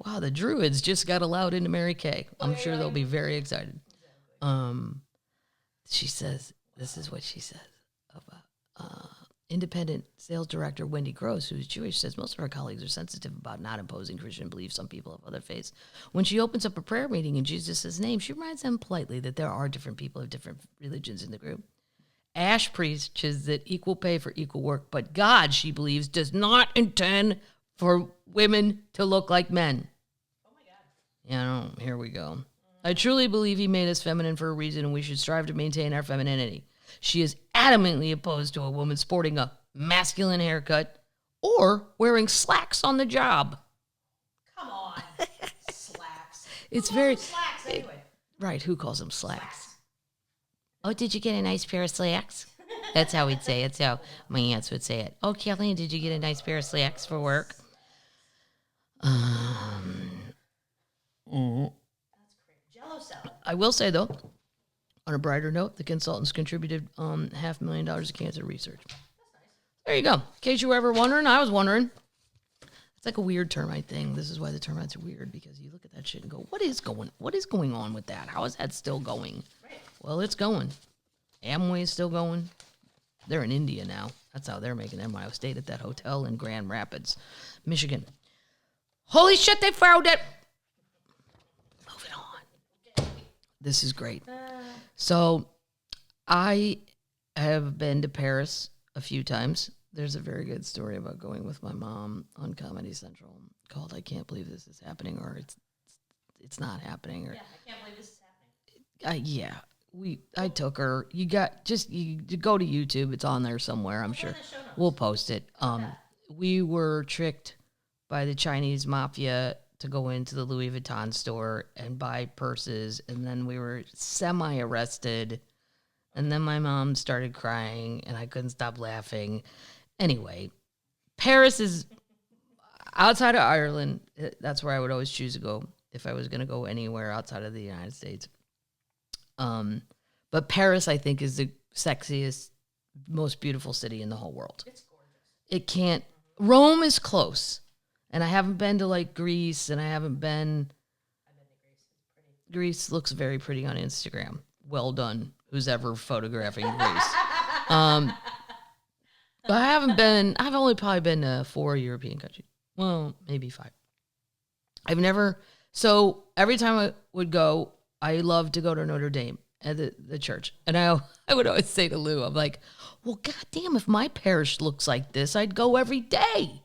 Wow, the Druids just got allowed into Mary Kay. I'm sure they'll be very excited. She says, this is what she says about independent sales director Wendy Gross, who's Jewish, says most of her colleagues are sensitive about not imposing Christian beliefs on people of other faiths. When she opens up a prayer meeting in Jesus' name, she reminds them politely that there are different people of different religions in the group. Ash preaches that equal pay for equal work, but God, she believes, does not intend for women to look like men. Oh, my God. Here we go. I truly believe he made us feminine for a reason, and we should strive to maintain our femininity. She is adamantly opposed to a woman sporting a masculine haircut or wearing slacks on the job. Come on. Slacks. It's Who very... calls them slacks anyway? Right, who calls them slacks? Oh, did you get a nice pair of slacks? That's how we'd say it. That's how my aunts would say it. Oh, Kathleen, did you get a nice pair of slacks for work? That's great. Jello salad. I will say, though, on a brighter note, the consultants contributed $500,000 to cancer research. That's nice. There you go. In case you were ever wondering, I was wondering. It's like a weird termite thing. This is why the termites are weird, because you look at that shit and go, what is going on with that? How is that still going? Right. Well, it's going. Amway's still going. They're in India now. That's how they're making them. I stayed at that hotel in Grand Rapids, Michigan. Holy shit, they found it. Moving on. This is great. So I have been to Paris a few times. There's a very good story about going with my mom on Comedy Central called "I Can't Believe This Is Happening" or "It's Not Happening." Or Yeah, I can't believe this is happening. I took her. You go to YouTube. It's on there somewhere. I'm sure in the show notes. we'll post it. We were tricked by the Chinese mafia to go into the Louis Vuitton store and buy purses, and then we were semi-arrested. And then my mom started crying, and I couldn't stop laughing. Anyway, Paris is outside of Ireland. That's where I would always choose to go if I was going to go anywhere outside of the United States. But Paris, I think, is the sexiest, most beautiful city in the whole world. It's gorgeous. It can't. Rome is close, and I haven't been to like Greece, and I haven't been. I've been to Greece. It's pretty. Greece looks very pretty on Instagram. Well done, who's ever photographing Greece. But I haven't been. I've only probably been to 4 European countries. Well, maybe 5. I've never. So every time I would go, I loved to go to Notre Dame at the church, and I would always say to Lou, I'm like, well, goddamn, if my parish looks like this, I'd go every day.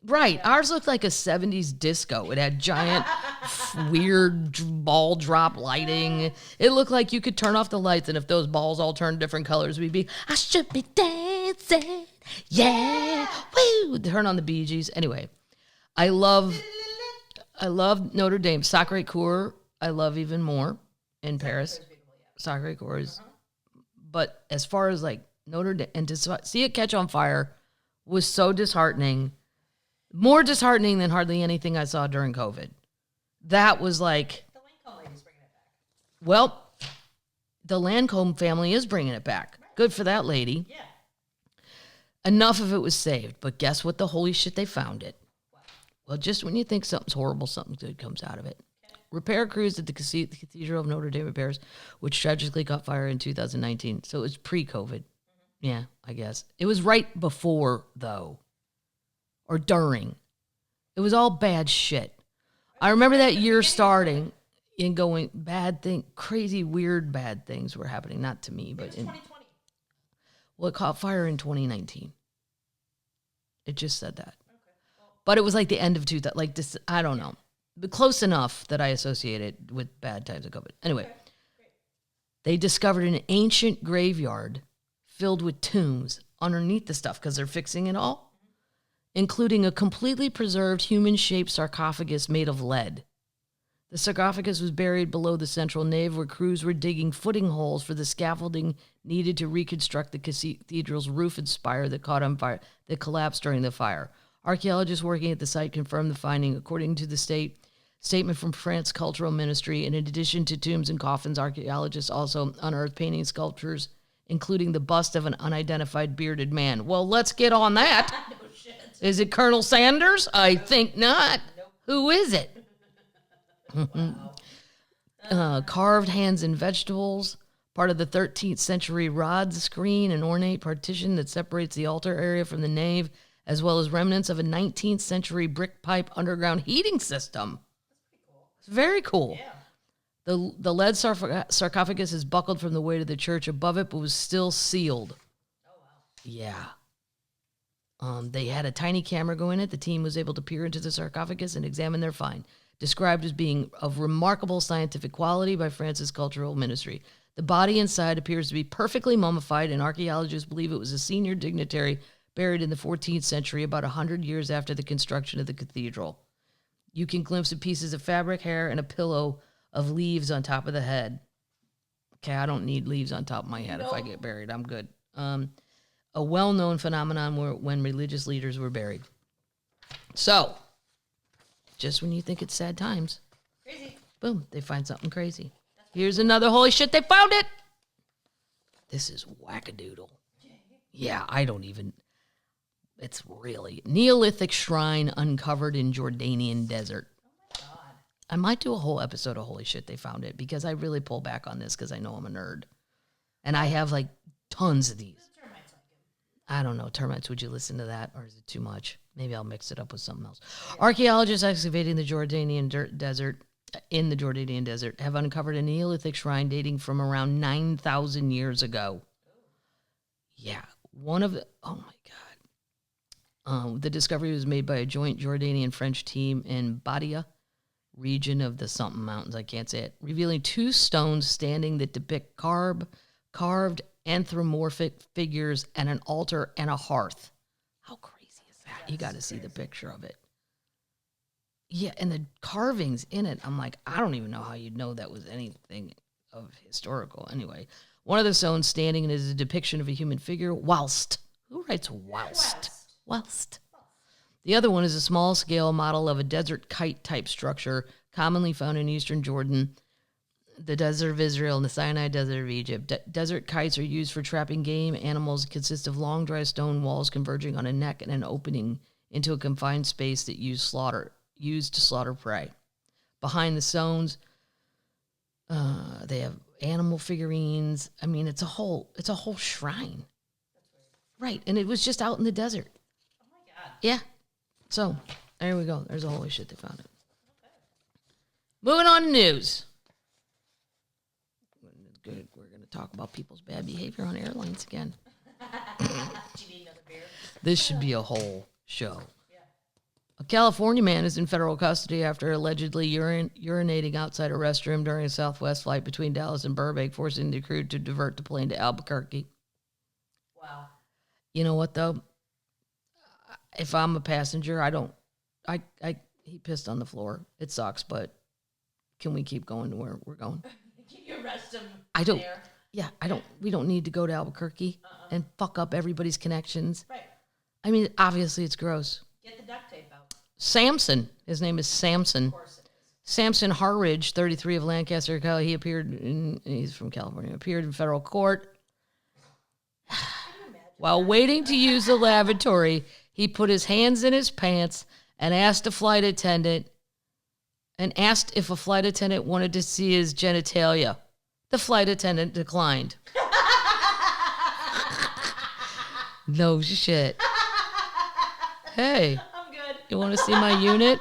Right. Ours looked like a 70s disco. It had giant, weird ball drop lighting. It looked like you could turn off the lights, and if those balls all turned different colors, we'd be, I should be dancing. Yeah. Woo. Turn on the Bee Gees. Anyway, I love Notre Dame. Sacré-Cœur, I love even more in Paris. Sacré-Cœur is, but as far as like Notre Dame, and to see it catch on fire was so disheartening. More disheartening than hardly anything I saw during COVID. That was like, The Lancome lady's bringing it back. Well, the Lancome family is bringing it back. Good for that lady. Yeah. Enough of it was saved, but guess what? The holy shit, they found it. Wow. Well, just when you think something's horrible, something good comes out of it. Okay. Repair crews at the Cathedral of Notre Dame repairs, which tragically caught fire in 2019. So it was pre-COVID. Yeah, I guess. It was right before, though, or during. It was all bad shit. I remember that year starting and going, crazy, weird, bad things were happening. Not to me, but in 2020. Well, it caught fire in 2019. It just said that. Okay. Well, but it was like the end of 2000, like this, I don't know. But close enough that I associate it with bad times of COVID. Anyway, okay. They discovered an ancient graveyard filled with tombs underneath the stuff because they're fixing it all, including a completely preserved human-shaped sarcophagus made of lead. The sarcophagus was buried below the central nave where crews were digging footing holes for the scaffolding needed to reconstruct the cathedral's roof and spire that caught on fire, that collapsed during the fire. Archaeologists working at the site confirmed the finding. According to the statement from France Cultural Ministry, in addition to tombs and coffins, archaeologists also unearthed painting sculptures, including the bust of an unidentified bearded man. Well, let's get on that. No shit. Is it Colonel Sanders? I think not. Nope. Who is it? Wow. Carved hands and vegetables, part of the 13th century rod screen, an ornate partition that separates the altar area from the nave, as well as remnants of a 19th century brick pipe underground heating system. That's pretty cool. It's very cool. Yeah. The lead sarcophagus is buckled from the weight of the church above it, but was still sealed. Oh, wow. Yeah. They had a tiny camera go in it. The team was able to peer into the sarcophagus and examine their find, described as being of remarkable scientific quality by France's Cultural Ministry. The body inside appears to be perfectly mummified, and archaeologists believe it was a senior dignitary buried in the 14th century, about 100 years after the construction of the cathedral. You can glimpse pieces of fabric, hair, and a pillow of leaves on top of the head. Okay, I don't need leaves on top of my head. If I get buried, I'm good. A well-known phenomenon when religious leaders were buried. So, just when you think it's sad times, crazy, boom, they find something crazy. Here's another holy shit, they found it! This is wackadoodle. Yeah, I don't even... It's really... Neolithic shrine uncovered in Jordanian desert. I might do a whole episode of Holy Shit, They Found It, because I really pull back on this because I know I'm a nerd. And I have, like, tons of these. The termites like it. I don't know. Termites, would you listen to that, or is it too much? Maybe I'll mix it up with something else. Yeah. Archaeologists excavating the Jordanian desert, have uncovered a Neolithic shrine dating from around 9,000 years ago. Yeah. One of the... Oh, my God. The discovery was made by a joint Jordanian-French team in Badia region of the something mountains, I can't say it, revealing two stones standing that depict carved anthropomorphic figures and an altar and a hearth. How crazy is that? That's you got to see the picture of it. Yeah, and the carvings in it, I'm like, I don't even know how you'd know that was anything of historical. Anyway, one of the stones standing is a depiction of a human figure whilst. Who writes whilst? Whilst. The other one is a small-scale model of a desert kite-type structure commonly found in eastern Jordan, the desert of Israel, and the Sinai Desert of Egypt. Desert kites are used for trapping game animals, consist of long, dry stone walls converging on a neck and an opening into a confined space that used to slaughter prey. Behind the stones, they have animal figurines. I mean, it's a whole shrine. Right, and it was just out in the desert. Oh, my God. Yeah. So, there we go. There's a holy shit, they found it. Okay. Moving on to news. Good. We're going to talk about people's bad behavior on airlines again. Do you need another beer? This should be a whole show. Yeah. A California man is in federal custody after allegedly urinating outside a restroom during a Southwest flight between Dallas and Burbank, forcing the crew to divert the plane to Albuquerque. Wow. You know what, though? If I'm a passenger, he pissed on the floor. It sucks, but can we keep going to where we're going? Can you arrest him there? Yeah, we don't need to go to Albuquerque and fuck up everybody's connections. Right. I mean, obviously it's gross. Get the duct tape out. Samson. His name is Samson. Of course it is. Samson Harridge, 33 of Lancaster, he's from California, appeared in federal court. While waiting to use the lavatory, he put his hands in his pants and asked if a flight attendant wanted to see his genitalia. The flight attendant declined. No shit. Hey, I'm good. you want to see my unit?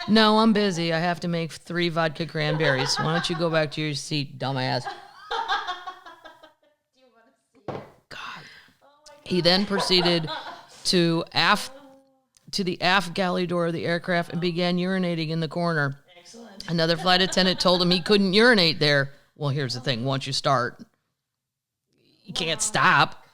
No, I'm busy. I have to make 3 vodka cranberries. Why don't you go back to your seat, dumbass? Do you want to see it? God. Oh my God. He then proceeded to the aft galley door of the aircraft and began urinating in the corner. Excellent. Another flight attendant told him he couldn't urinate there. Well, here's the thing. Once you start, you can't stop.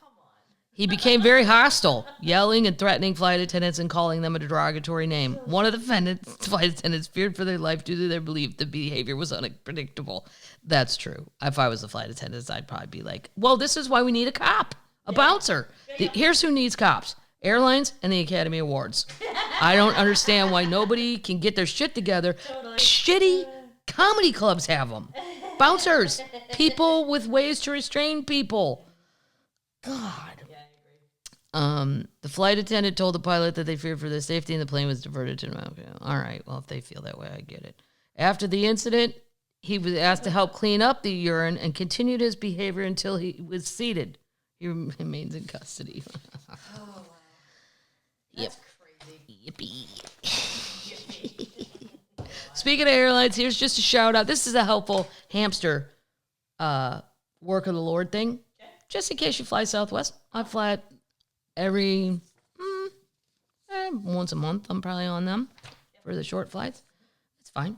He became very hostile, yelling and threatening flight attendants and calling them a derogatory name. One of the flight attendants feared for their life due to their belief the behavior was unpredictable. That's true. If I was the flight attendants, I'd probably be like, well, this is why we need a cop, a bouncer. Here's who needs cops. Airlines and the Academy Awards. I don't understand why nobody can get their shit together. Totally. Shitty comedy clubs have them. Bouncers. People with ways to restrain people. God. The flight attendant told the pilot that they feared for their safety and the plane was diverted to okay. All right, well, if they feel that way, I get it. After the incident, he was asked to help clean up the urine and continued his behavior until he was seated. He remains in custody. Oh, wow. That's crazy. Yippee. Speaking of airlines, here's just a shout out. This is a helpful hamster work of the Lord thing. Okay. Just in case you fly Southwest, I fly it every once a month. I'm probably on them for the short flights. It's fine.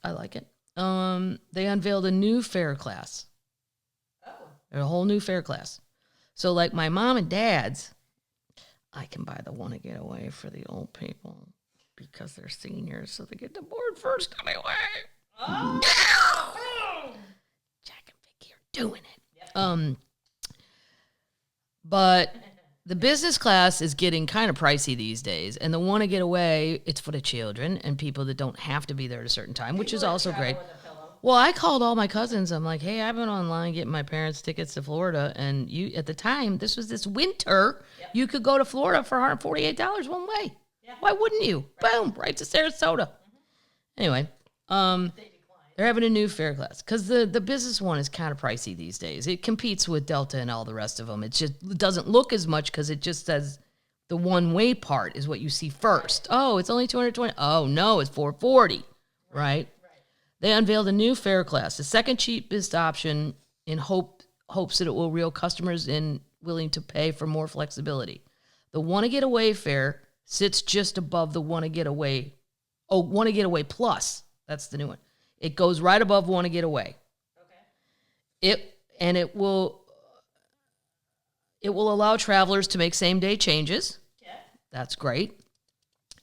I like it. They unveiled a new fare class. Oh. A whole new fare class. So like my mom and dad's, I can buy the one to get away for the old people because they're seniors, so they get to board first anyway. Oh. Jack and Vicky are doing it. Yep. But the business class is getting kind of pricey these days, and the one to get away, it's for the children and people that don't have to be there at a certain time, which is also great. Well, I called all my cousins. I'm like, hey, I've been online getting my parents tickets to Florida, and you at the time, this was this winter, you could go to Florida for $148 one way. Yeah. Why wouldn't you? Right. Boom, right to Sarasota. Mm-hmm. Anyway, they're having a new fare class because the business one is kind of pricey these days. It competes with Delta and all the rest of them. It doesn't look as much because it just says the one-way part is what you see first. Right. Oh, it's only $220. Oh, no, it's $440, right? They unveiled a new fare class, the second cheapest option in hopes that it will reel customers in willing to pay for more flexibility. The Want to Get Away fare sits just above the Want to Get Away. Oh, Want to Get Away Plus. That's the new one. It goes right above Want to Get Away. Okay. It will allow travelers to make same-day changes. Yeah. That's great.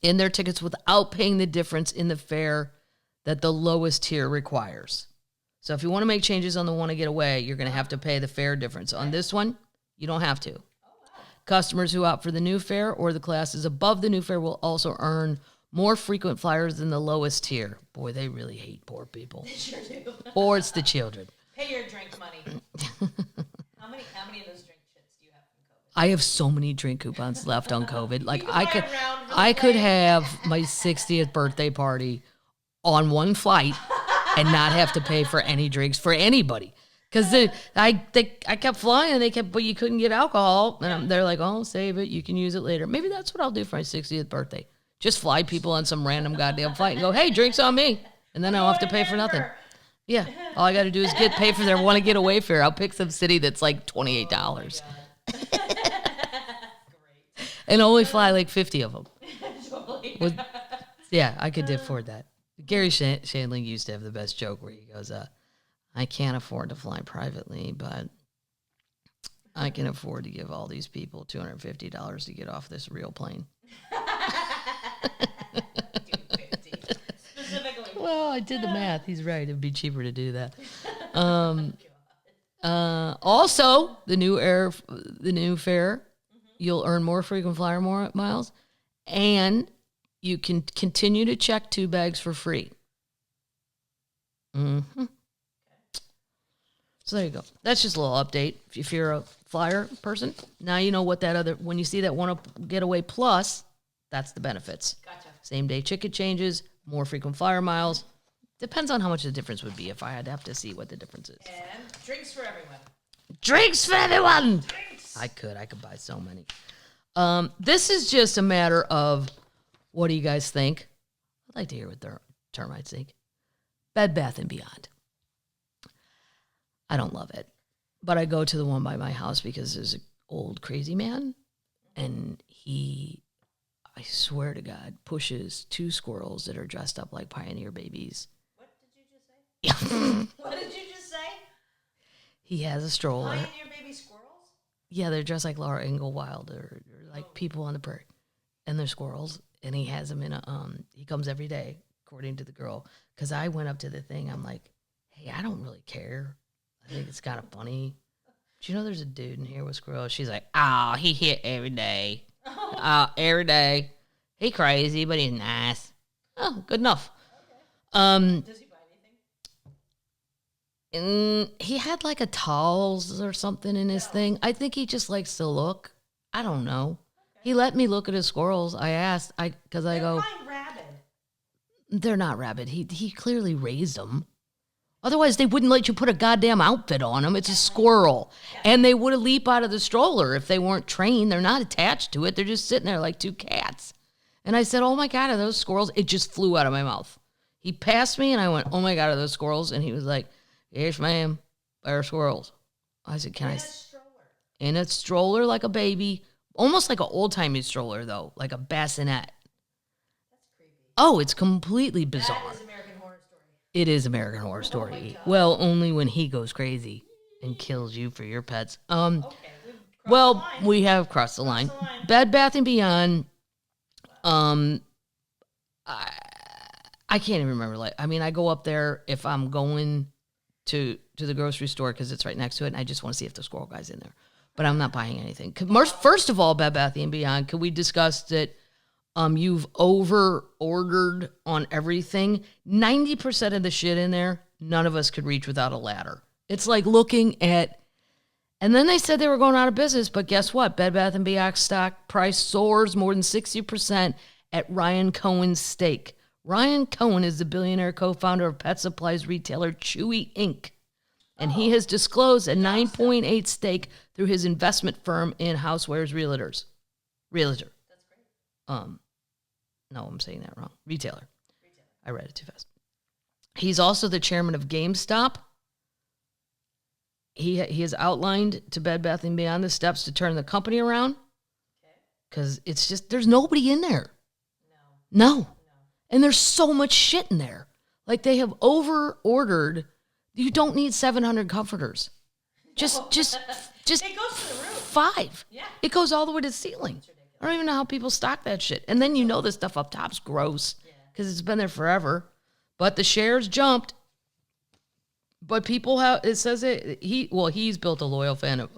In their tickets without paying the difference in the fare that the lowest tier requires. So if you want to make changes on the Want to Get Away, you're going to have to pay the fare difference. On this one, you don't have to. Oh, wow. Customers who opt for the new fare or the classes above the new fare will also earn more frequent flyers than the lowest tier. Boy, they really hate poor people. They sure do. Or it's the children. Pay your drink money. How many of those drink shits do you have from COVID? I have so many drink coupons left on COVID. Like I could have my 60th birthday party on one flight and not have to pay for any drinks for anybody. Because I kept flying and but you couldn't get alcohol. And they're like, oh, save it. You can use it later. Maybe that's what I'll do for my 60th birthday. Just fly people on some random goddamn flight and go, hey, drinks on me. And then I don't have to pay for nothing. Yeah. All I got to do is pay for their Want to Get Away fare. I'll pick some city that's like $28. And only fly like 50 of them. Totally. Yeah, I could afford that. Gary Shandling used to have the best joke where he goes, I can't afford to fly privately, but I can afford to give all these people $250 to get off this real plane. Specifically. Well, I did the math. He's right. It'd be cheaper to do that. Also, the new fare, you'll earn more frequent flyer miles, and you can continue to check 2 bags for free. Mm-hmm. So there you go. That's just a little update. If you're a flyer person, now you know what that other, when you see that one getaway plus, that's the benefits. Gotcha. Same day ticket changes, more frequent flyer miles. Depends on how much the difference would be if I had to have to see what the difference is. And drinks for everyone. Drinks for everyone! Drinks. I could buy so many. This is just a matter of, what do you guys think? I'd like to hear what their termites think. Bed Bath & Beyond. I don't love it, but I go to the one by my house because there's an old crazy man, and he, I swear to God, pushes 2 squirrels that are dressed up like pioneer babies. What did you just say? Yeah. What did you just say? He has a stroller. Pioneer baby squirrels? Yeah, they're dressed like Laura Ingalls Wilder, or like people on the prairie, and they're squirrels. And he has them in a he comes every day, according to the girl. Because I went up to the thing, I'm like, hey, I don't really care. I think it's kind of funny. Do you know there's a dude in here with squirrels? She's like, oh, he hit every day. Every day. He crazy, but he's nice. Oh, good enough. Okay. Does he buy anything? And he had like a towels or something in his thing. I think he just likes to look. I don't know. He let me look at his squirrels. I asked, because I go, They're rabid. they're not rabid. He clearly raised them. Otherwise, they wouldn't let you put a goddamn outfit on them. It's a squirrel. And they would have leaped out of the stroller if they weren't trained. They're not attached to it. They're just sitting there like 2 cats. And I said, oh my God, are those squirrels? It just flew out of my mouth. He passed me and I went, oh my God, are those squirrels? And he was like, yes, ma'am, they're squirrels. I said, can I? In a stroller like a baby. Almost like an old-timey stroller, though. Like a bassinet. That's creepy. Oh, it's completely bizarre. That is American Horror Story. It is American Horror Story. Well, only when he goes crazy and kills you for your pets. Okay, Well, we have crossed the line. Bed Bath & Beyond. I can't even remember. Like, I mean, I go up there if I'm going to the grocery store because it's right next to it, and I just want to see if the squirrel guy's in there. But I'm not buying anything. First of all, Bed Bath & Beyond, could we discuss that you've over-ordered on everything? 90% of the shit in there, none of us could reach without a ladder. It's like looking at... And then they said they were going out of business, but guess what? Bed Bath & Beyond stock price soars more than 60% at Ryan Cohen's stake. Ryan Cohen is the billionaire co-founder of pet supplies retailer Chewy Inc., and he has disclosed a 9.8 stake through his investment firm in Housewares Realtor. That's great. No, I'm saying that wrong. Retailer. I read it too fast. He's also the chairman of GameStop. He has outlined to Bed Bath & Beyond the steps to turn the company around. Because it's just, there's nobody in there. No. And there's so much shit in there. Like they have over-ordered. You don't need 700 comforters. Just It goes to the roof. 5. Yeah. It goes all the way to the ceiling. I don't even know how people stock that shit. And then you know the stuff up top's gross because it's been there forever. But the shares jumped. But people have, it says it, he's built a loyal fan of,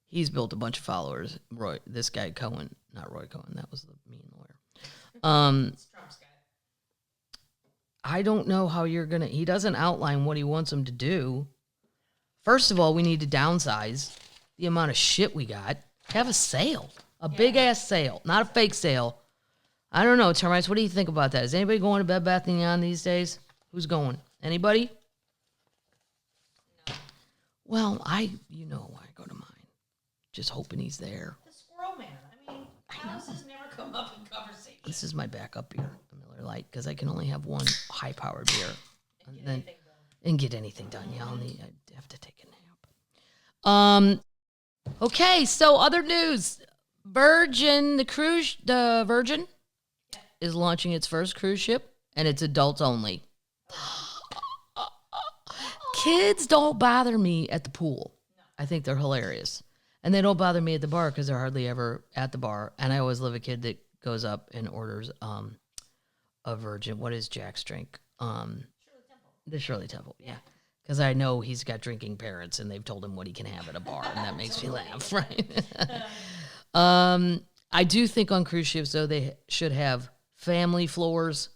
he's built a bunch of followers. This guy Cohen, not Roy Cohen, that was the mean lawyer. It's Trump's guy. I don't know how he doesn't outline what he wants them to do. First of all, we need to downsize the amount of shit we got. Have a sale, a big ass sale, not a fake sale. I don't know, termites. What do you think about that? Is anybody going to Bed Bath & Beyond these days? Who's going? Anybody? No. Well, I go to mine. Just hoping he's there. The Squirrel Man. I mean, how does this never come up in conversation? This is my backup beer, the Miller Lite, because I can only have one high-powered beer. And get anything done. Yeah, I have to take a nap. Okay, so other news. Virgin is launching its first cruise ship, and it's adults only. Kids don't bother me at the pool. I think they're hilarious. And they don't bother me at the bar because they're hardly ever at the bar. And I always love a kid that goes up and orders a Virgin. What is Jack's drink? The Shirley Temple, yeah. Because I know he's got drinking parents, and they've told him what he can have at a bar, and that makes me laugh, right? I do think on cruise ships, though, they should have family floors,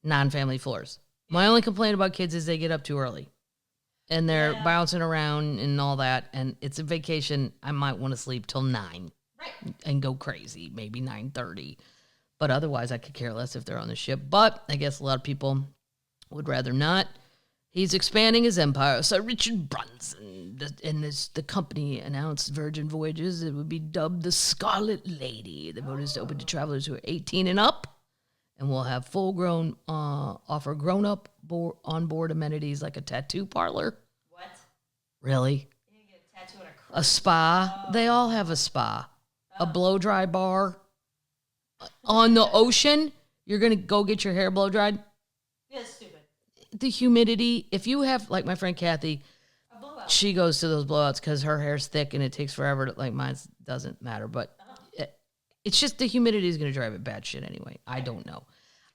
non-family floors. My only complaint about kids is they get up too early. And they're bouncing around and all that. And it's a vacation. I might want to sleep till 9. Right. And go crazy, maybe 9:30. But otherwise, I could care less if they're on the ship. But I guess a lot of people would rather not. He's expanding his empire. So Richard Branson and the company announced Virgin Voyages. It would be dubbed the Scarlet Lady. The vote is open to travelers who are 18 and up, and will have full-grown, offer grown-up on-board amenities like a tattoo parlor. What? Really? You get a tattoo on a cruise? A spa. Oh. They all have a spa. A blow-dry bar. On the ocean, you're going to go get your hair blow-dried? Yeah, it's stupid. The humidity, if you have, like my friend Kathy, A blowout. she goes to those blowouts because her hair's thick and it takes forever. Like mine doesn't matter, but it's just the humidity is going to drive it bad shit anyway. I don't know.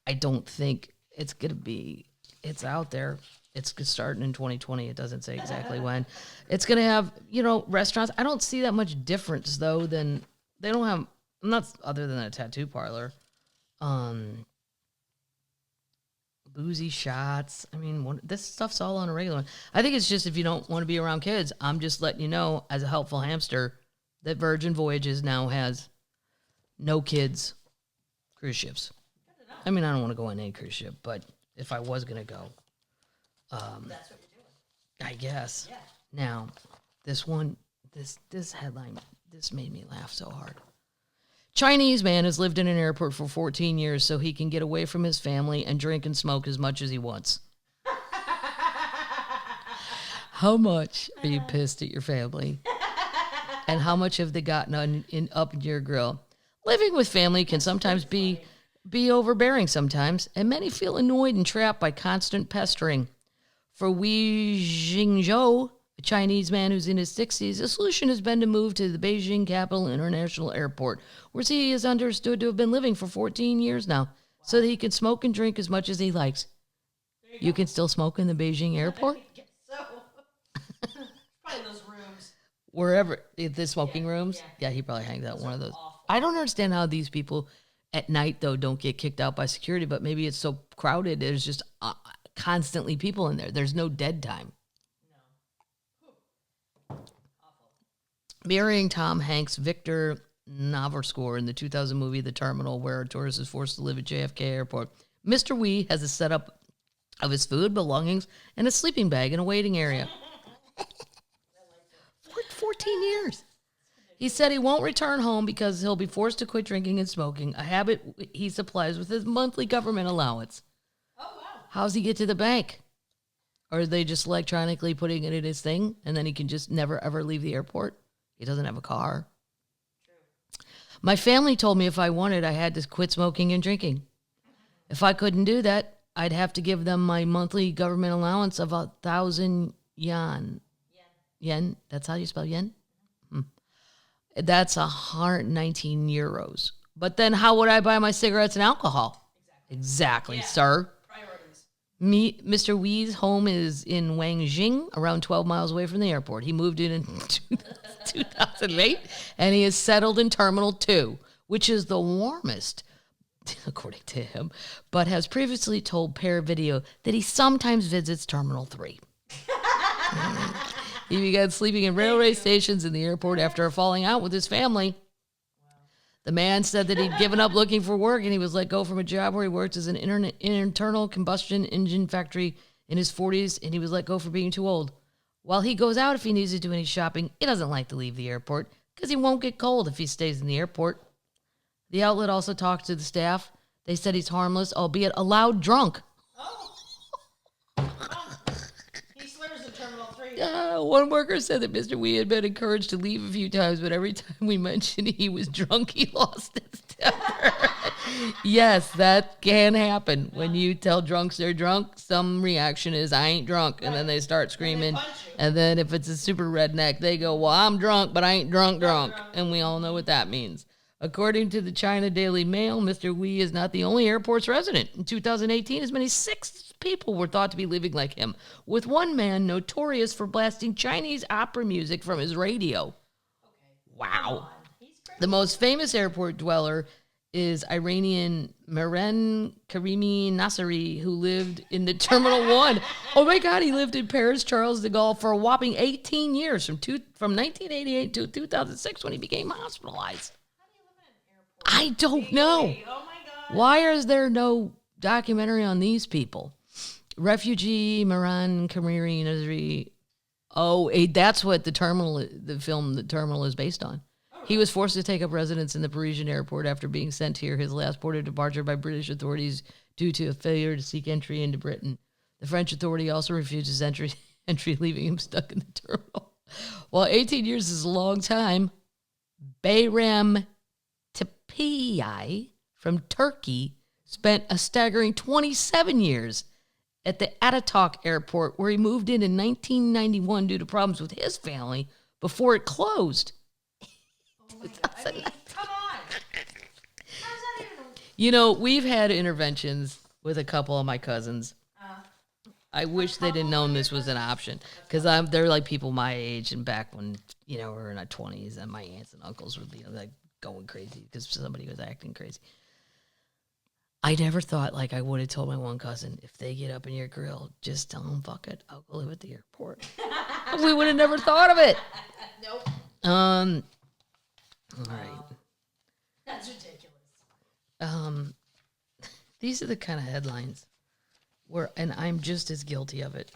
I don't think it's going to be, it's out there. It's starting in 2020. It doesn't say exactly when. It's going to have, restaurants. I don't see that much difference though than, they don't have, not other than a tattoo parlor. Boozy shots. I mean, this stuff's all on a regular one. I think it's just if you don't want to be around kids, I'm just letting you know, as a helpful hamster, that Virgin Voyages now has no kids cruise ships. I mean, I don't want to go on any cruise ship, but if I was going to go, That's what you're doing. I guess. Yeah. Now, this headline, this made me laugh so hard. Chinese man has lived in an airport for 14 years so he can get away from his family and drink and smoke as much as he wants. How much are you pissed at your family? And how much have they gotten up in your grill? Living with family can sometimes be overbearing sometimes, and many feel annoyed and trapped by constant pestering. For Wei Jingzhou, a Chinese man who's in his 60s, the solution has been to move to the Beijing Capital International Airport, where he is understood to have been living for 14 years now, so that he can smoke and drink as much as he likes. You can still smoke in the Beijing airport? I guess so. Probably those rooms. Wherever, the smoking rooms? Yeah, he probably hangs out in one of those. Awful. I don't understand how these people at night, though, don't get kicked out by security, but maybe it's so crowded, there's just constantly people in there. There's no dead time. Marrying Tom Hanks' Victor Navarscore in the 2000 movie The Terminal, where a tourist is forced to live at JFK Airport. Mr. Wee has a setup of his food, belongings, and a sleeping bag in a waiting area. For 14 years. He said he won't return home because he'll be forced to quit drinking and smoking, a habit he supplies with his monthly government allowance. Oh, wow. How's he get to the bank? Or are they just electronically putting it in his thing, and then he can just never, ever leave the airport? He doesn't have a car. True. My family told me if I wanted, I had to quit smoking and drinking. If I couldn't do that, I'd have to give them my monthly government allowance of 1,000 yen. Yen? That's how you spell yen? That's 119 euros. But then how would I buy my cigarettes and alcohol? Exactly, yeah. Sir. Priorities. Mr. Wee's home is in Wangjing, around 12 miles away from the airport. He moved in 2008, and he is settled in Terminal 2, which is the warmest, according to him, but has previously told Pear Video that he sometimes visits Terminal 3. He began sleeping in railway stations in the airport after a falling out with his family. The man said that he'd given up looking for work and he was let go from a job where he worked as an internal combustion engine factory in his 40s, and he was let go for being too old. While he goes out if he needs to do any shopping, he doesn't like to leave the airport because he won't get cold if he stays in the airport. The outlet also talked to the staff. They said he's harmless, albeit a loud drunk. He slurs in Terminal 3. One worker said that Mr. Wee had been encouraged to leave a few times, but every time we mentioned he was drunk, he lost his temper. Yes, that can happen. When you tell drunks they're drunk, some reaction is, I ain't drunk, and then they start screaming. And then if it's a super redneck, they go, well, I'm drunk, but I ain't drunk. And we all know what that means. According to the China Daily Mail, Mr. Wee is not the only airport's resident. In 2018, as many as 6 people were thought to be living like him, with one man notorious for blasting Chinese opera music from his radio. Okay. Wow. He's crazy. The most famous airport dweller is Iranian Maren Karimi Nasseri, who lived in the Terminal 1. Oh my God, he lived in Paris Charles de Gaulle for a whopping 18 years, from 1988 to 2006 when he became hospitalized. I don't know. Oh my God. Why is there no documentary on these people? Refugee Maren Karimi Nasseri. Oh, that's what the film The Terminal is based on. He was forced to take up residence in the Parisian airport after being sent here, his last port of departure by British authorities due to a failure to seek entry into Britain. The French authority also refused his entry, leaving him stuck in the terminal. While 18 years is a long time, Bayram Tepeyi from Turkey spent a staggering 27 years at the Ataturk airport, where he moved in 1991 due to problems with his family before it closed. I mean, come on. How's that even? You know, we've had interventions with a couple of my cousins. I wish they didn't know this was an option, because they're like people my age, and back when, we were in our 20s, and my aunts and uncles would be like going crazy because somebody was acting crazy. I never thought, like I would have told my one cousin, if they get up in your grill, just tell them, fuck it, I'll go live at the airport. We would have never thought of it. Nope. All right. That's ridiculous. These are the kind of headlines and I'm just as guilty of it.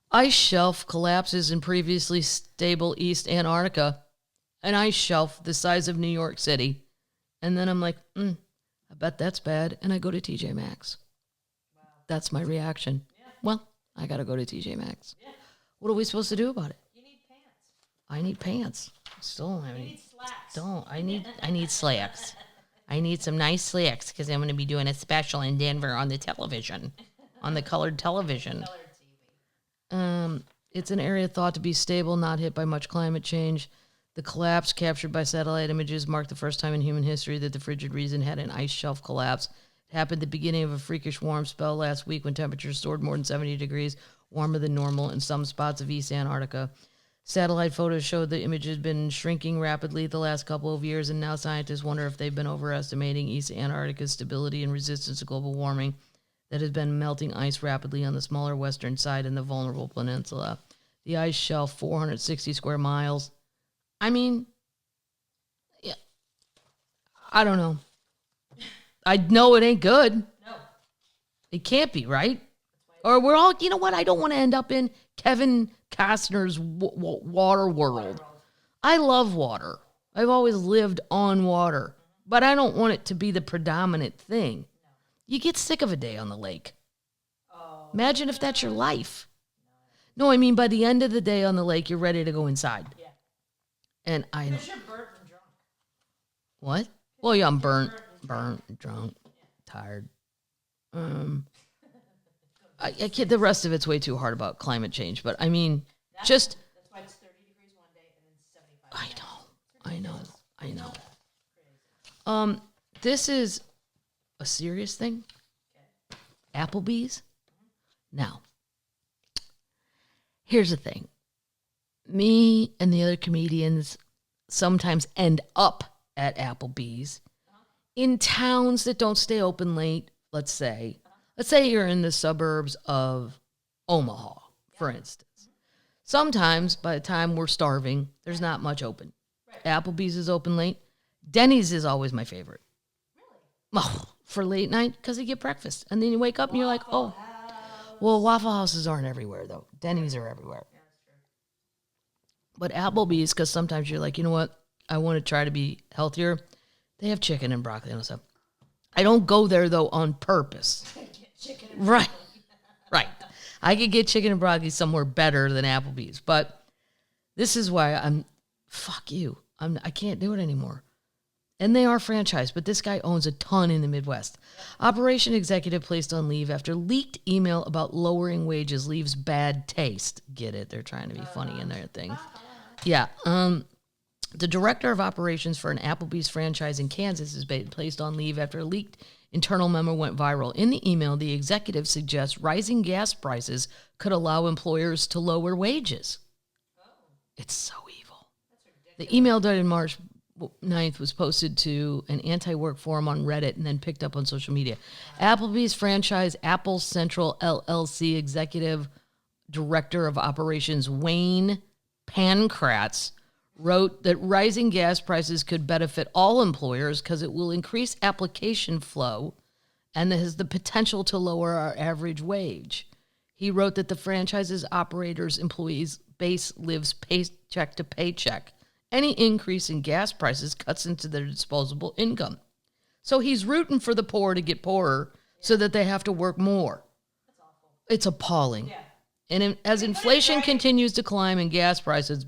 Ice shelf collapses in previously stable East Antarctica. An ice shelf the size of New York City. And then I'm like, I bet that's bad. And I go to TJ Maxx. Wow. That's my reaction. Yeah. Well, I got to go to TJ Maxx. Yeah. What are we supposed to do about it? You need pants. I need pants. Still don't have any. You need slacks. I need slacks. I need some nice slacks because I'm going to be doing a special in Denver on the television, on the colored television. Colored TV. It's an area thought to be stable, not hit by much climate change. The collapse captured by satellite images marked the first time in human history that the frigid region had an ice shelf collapse. It happened at the beginning of a freakish warm spell last week when temperatures soared more than 70 degrees, warmer than normal in some spots of East Antarctica. Satellite photos showed the image had been shrinking rapidly the last couple of years, and now scientists wonder if they've been overestimating East Antarctica's stability and resistance to global warming that has been melting ice rapidly on the smaller western side and the vulnerable peninsula. The ice shelf, 460 square miles. I mean, yeah, I don't know. I know it ain't good. No. It can't be, right? Or we're all, you know what? I don't want to end up in Kevin Costner's water world. I love water. I've always lived on water, but I don't want it to be the predominant thing. No. You get sick of a day on the lake. Oh. Imagine if that's your life. No, I mean, by the end of the day on the lake, you're ready to go inside. Yeah. And I know. Because you're burnt and drunk. What? Well, yeah, I'm burnt, drunk, tired. I can't, the rest of it's way too hard about climate change, but I mean, that's why it's 30 degrees one day and then 75. I know. This is a serious thing. Okay. Applebee's. Now, here's the thing. Me and the other comedians sometimes end up at Applebee's in towns that don't stay open late, let's say. Let's say you're in the suburbs of Omaha, for instance. Sometimes, by the time we're starving, there's not much open. Right. Applebee's is open late. Denny's is always my favorite. Really? Oh, for late night, because you get breakfast. And then you wake up and you're like, oh. Well, Waffle Houses aren't everywhere, though. Denny's are everywhere. Yeah, that's true. But Applebee's, because sometimes you're like, you know what? I want to try to be healthier. They have chicken and broccoli and stuff. I don't go there, though, on purpose. Right. Right. I could get chicken and broccoli somewhere better than Applebee's. But this is why fuck you. I can't do it anymore. And they are franchised, but this guy owns a ton in the Midwest. Operation executive placed on leave after leaked email about lowering wages leaves bad taste. Get it? They're trying to be funny in their thing. Yeah. The director of operations for an Applebee's franchise in Kansas has been placed on leave after a leaked internal memo went viral. In the email, the executive suggests rising gas prices could allow employers to lower wages. Oh. It's so evil. The email dated March 9th was posted to an anti-work forum on Reddit and then picked up on social media. Applebee's franchise Apple Central LLC executive director of operations Wayne Pankratz wrote that rising gas prices could benefit all employers because it will increase application flow and has the potential to lower our average wage. He wrote that the franchise's operators' employees' base lives paycheck to paycheck. Any increase in gas prices cuts into their disposable income. So he's rooting for the poor to get poorer so that they have to work more. That's awful. It's appalling. Yeah. And as inflation continues to climb and gas prices,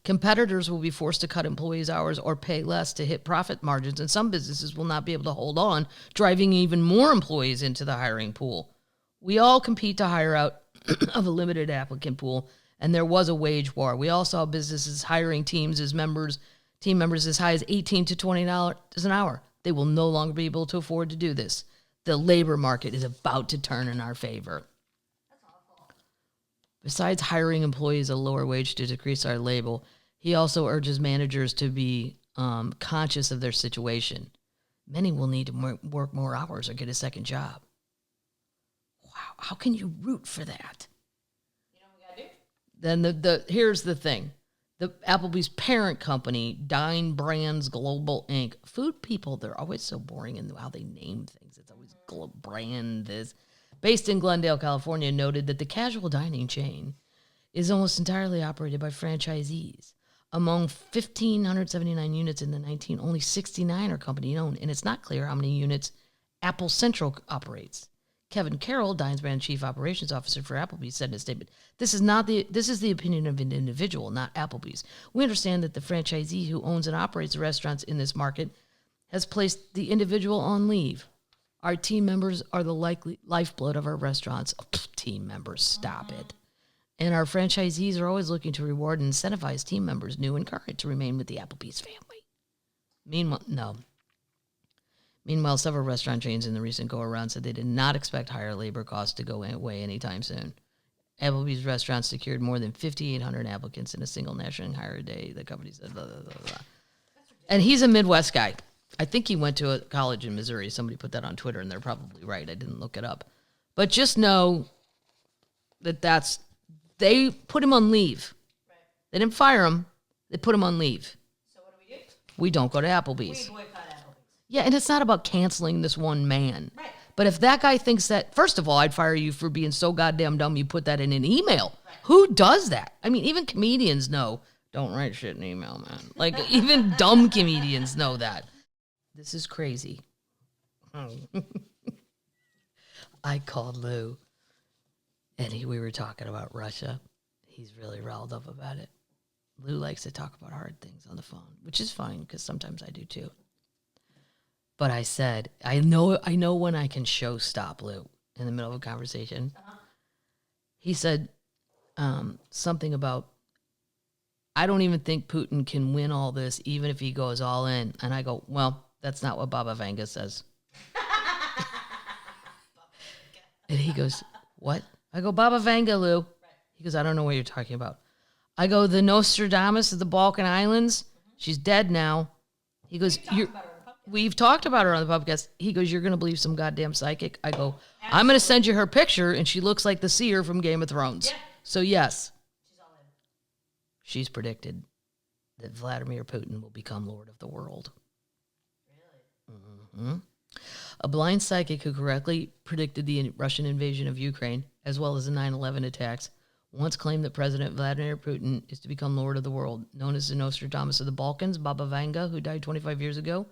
competitors will be forced to cut employees' hours or pay less to hit profit margins, and some businesses will not be able to hold on, driving even more employees into the hiring pool. We all compete to hire out of a limited applicant pool, and there was a wage war. We all saw businesses hiring team members as high as $18 to $20 an hour. They will no longer be able to afford to do this. The labor market is about to turn in our favor. Besides hiring employees at a lower wage to decrease our labor, he also urges managers to be conscious of their situation. Many will need to work more hours or get a second job. Wow, how can you root for that? You know what we gotta do? Then here's the thing. The Applebee's parent company, Dine Brands Global Inc. Food people, they're always so boring in how they name things. It's always brand this. Based in Glendale, California, noted that the casual dining chain is almost entirely operated by franchisees. Among 1,579 units in the 19, only 69 are company-owned, and it's not clear how many units Apple Central operates. Kevin Carroll, Dine's brand chief operations officer for Applebee's, said in a statement, This is the opinion of an individual, not Applebee's. We understand that the franchisee who owns and operates the restaurants in this market has placed the individual on leave. Our team members are the lifeblood of our restaurants. Oh, team members, stop it. And our franchisees are always looking to reward and incentivize team members, new and current, to remain with the Applebee's family. Meanwhile, several restaurant chains in the recent go-around said they did not expect higher labor costs to go away anytime soon. Applebee's restaurants secured more than 5,800 applicants in a single national hire day, the company said. Blah, blah, blah, blah. And he's a Midwest guy. I think he went to a college in Missouri. Somebody put that on Twitter, and they're probably right. I didn't look it up. But just know that they put him on leave. Right. They didn't fire him. They put him on leave. So what do? We don't go to Applebee's. We boycott Applebee's. Yeah, and it's not about canceling this one man. Right. But if that guy thinks that, first of all, I'd fire you for being so goddamn dumb you put that in an email. Right. Who does that? I mean, even comedians know, don't write shit in email, man. Like, even dumb comedians know that. This is crazy. I called Lou, and we were talking about Russia. He's really riled up about it. Lou likes to talk about hard things on the phone, which is fine, because sometimes I do too. But I said, I know when I can show stop Lou in the middle of a conversation. Uh-huh. He said something about, I don't even think Putin can win all this, even if he goes all in. And I go, well, that's not what Baba Vanga says. And he goes, what? I go, Baba Vanga, Lou. Right. He goes, I don't know what you're talking about. I go, the Nostradamus of the Balkan Islands. Mm-hmm. She's dead now. He goes, we've talked about her on the Pubcast. He goes, you're going to believe some goddamn psychic? I go, I'm going to send you her picture, and she looks like the seer from Game of Thrones. Yeah. So, yes. She's all in. She's predicted that Vladimir Putin will become Lord of the world. Really? Mm-hmm. A blind psychic who correctly predicted the Russian invasion of Ukraine, as well as the 9/11 attacks, once claimed that President Vladimir Putin is to become Lord of the world. Known as the Nostradamus of the Balkans, Baba Vanga, who died 25 years ago,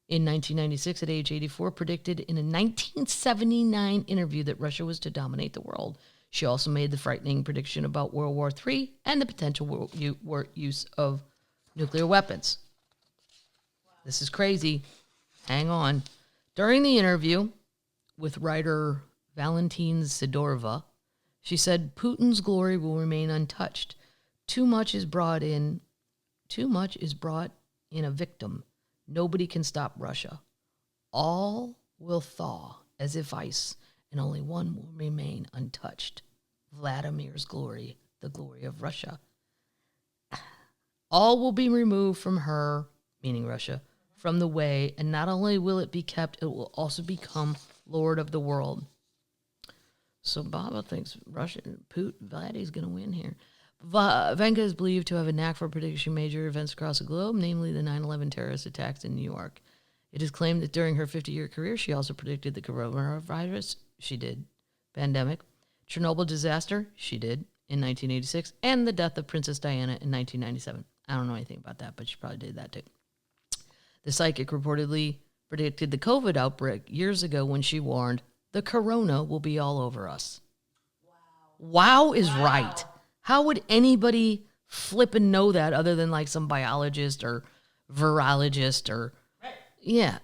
in 1996 at age 84, predicted in a 1979 interview that Russia was to dominate the world. She also made the frightening prediction about World War III and the potential use of nuclear weapons. Wow. This is crazy. Hang on. During the interview with writer Valentin Sidorova, she said Putin's glory will remain untouched. Too much is brought in a victim. Nobody can stop Russia. All will thaw as if ice, and only one will remain untouched. Vladimir's glory, the glory of Russia. All will be removed from her, meaning Russia, from the way, and not only will it be kept, it will also become Lord of the world. So Baba thinks Vladdy's going to win here. Venga is believed to have a knack for predicting major events across the globe, namely the 9/11 terrorist attacks in New York. It is claimed that during her 50-year career, she also predicted the coronavirus. She did. Pandemic. Chernobyl disaster. She did in 1986. And the death of Princess Diana in 1997. I don't know anything about that, but she probably did that too. The psychic reportedly predicted the COVID outbreak years ago when she warned, the corona will be all over us. Wow is right. How would anybody flip and know that other than like some biologist or virologist or... Yeah.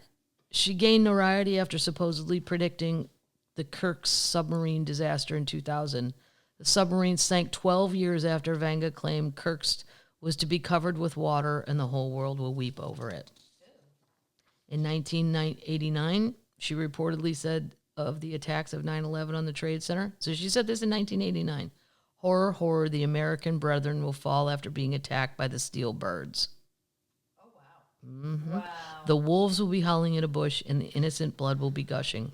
She gained notoriety after supposedly predicting the Kirk submarine disaster in 2000. The submarine sank 12 years after Venga claimed Kirk's was to be covered with water and the whole world will weep over it. In 1989, she reportedly said of the attacks of 9/11 on the Trade Center. So she said this in 1989. Horror, horror, the American brethren will fall after being attacked by the steel birds. Mm-hmm. Wow. The wolves will be howling in a bush and the innocent blood will be gushing.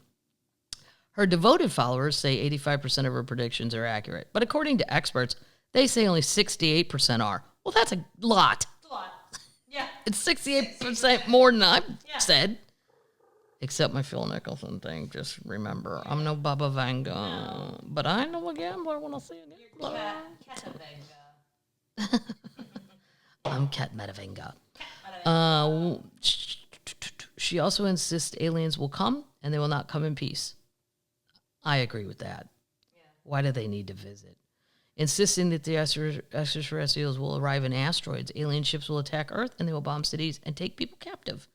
Her devoted followers say 85% of her predictions are accurate. But according to experts, they say only 68% are. Well, that's a lot. It's a lot. Yeah. It's 68% more than I've said. Except my Phil Nicholson thing. Just remember, I'm no Baba Vanga. No. But I know a gambler when I see a gambler. I'm Kat Madavenga. She also insists aliens will come and they will not come in peace. I agree with that. Yeah. Why do they need to visit? Insisting that the extraterrestrials will arrive in asteroids, alien ships will attack Earth and they will bomb cities and take people captive.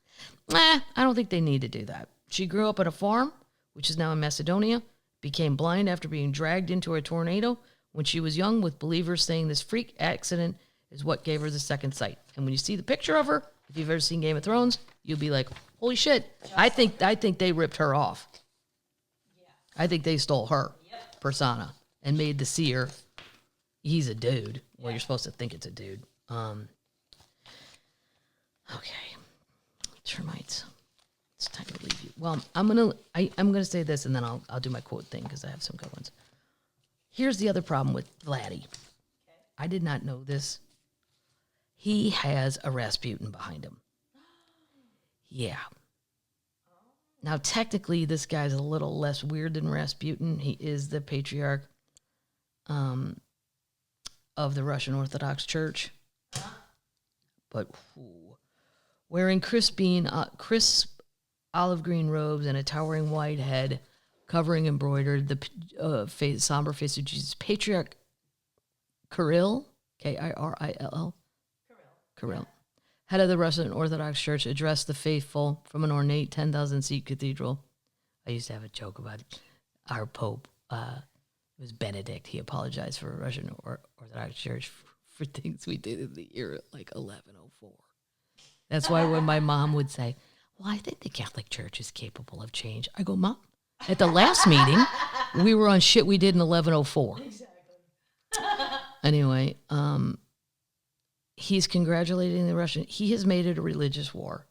I don't think they need to do that. She grew up on a farm, which is now in Macedonia, became blind after being dragged into a tornado when she was young, with believers saying this freak accident is what gave her the second sight. And when you see the picture of her, if you've ever seen Game of Thrones, you'll be like, holy shit, I think they ripped her off. Yeah. I think they stole her persona and made the seer, he's a dude. Well, you're supposed to think it's a dude. Okay. Termites. It's time to leave you. Well, I'm gonna say this and then I'll do my quote thing because I have some good ones. Here's the other problem with Vladdy. Okay. I did not know this. He has a Rasputin behind him. Yeah. Now, technically, this guy's a little less weird than Rasputin. He is the patriarch of the Russian Orthodox Church. But wearing crisp olive green robes and a towering white head, covering embroidered the somber face of Jesus, Patriarch Kirill, Kirill. Kirill, head of the Russian Orthodox Church, addressed the faithful from an ornate 10,000-seat cathedral. I used to have a joke about our Pope. It was Benedict. He apologized for Russian Orthodox Church for things we did in the year like 1104. That's why when my mom would say, well, I think the Catholic Church is capable of change. I go, Mom, at the last meeting, we were on shit we did in 1104. Exactly. Anyway, he's congratulating the Russian. He has made it a religious war.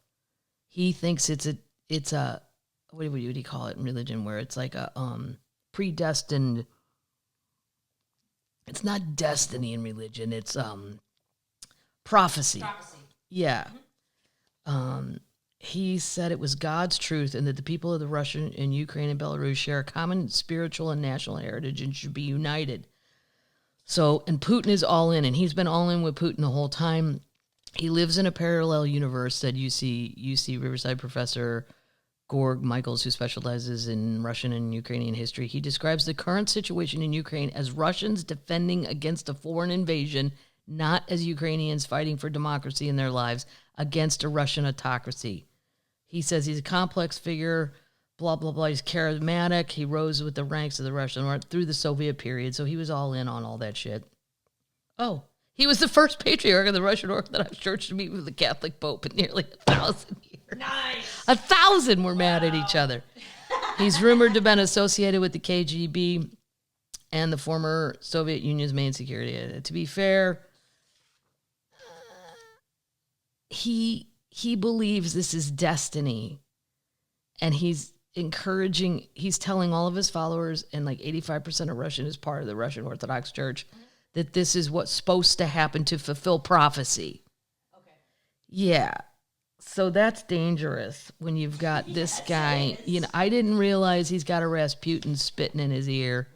He thinks it's a what do you call it in religion, where it's like a predestined. It's not destiny in religion. It's prophecy. Prophecy. Yeah. Mm-hmm. He said it was God's truth and that the people of the Russian and Ukraine and Belarus share a common spiritual and national heritage and should be united. So, and Putin is all in, and he's been all in with Putin the whole time. He lives in a parallel universe, said UC Riverside professor Georg Michaels, who specializes in Russian and Ukrainian history. He describes the current situation in Ukraine as Russians defending against a foreign invasion, not as Ukrainians fighting for democracy in their lives against a Russian autocracy. He says he's a complex figure, blah, blah, blah. He's charismatic. He rose with the ranks of the Russian Army through the Soviet period, so he was all in on all that shit. Oh, he was the first patriarch of the Russian Orthodox Church to meet with the Catholic Pope in nearly 1,000 years. Nice. 1,000 were mad at each other. He's rumored to have been associated with the KGB and the former Soviet Union's main security. To be fair, he believes this is destiny, and he's telling all of his followers, and like 85% of Russian is part of the Russian Orthodox Church, that this is what's supposed to happen to fulfill prophecy. Okay. Yeah. So that's dangerous when you've got this guy. I didn't realize he's got a Rasputin spitting in his ear.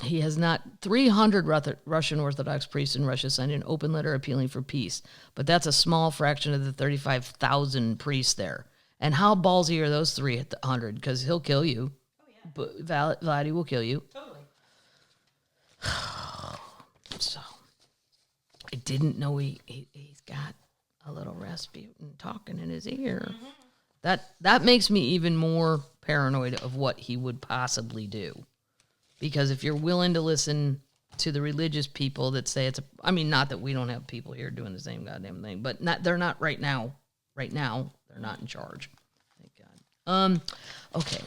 He has not 300 Russian Orthodox priests in Russia signed an open letter appealing for peace, but that's a small fraction of the 35,000 priests there. And how ballsy are those 300? Because he'll kill you. Oh, yeah. But Vladdy will kill you. Totally. So I didn't know he's got a little Rasputin talking in his ear. Mm-hmm. That makes me even more paranoid of what he would possibly do. Because if you're willing to listen to the religious people that say not that we don't have people here doing the same goddamn thing, but they're not right now. Right now, they're not in charge. Thank God. Okay.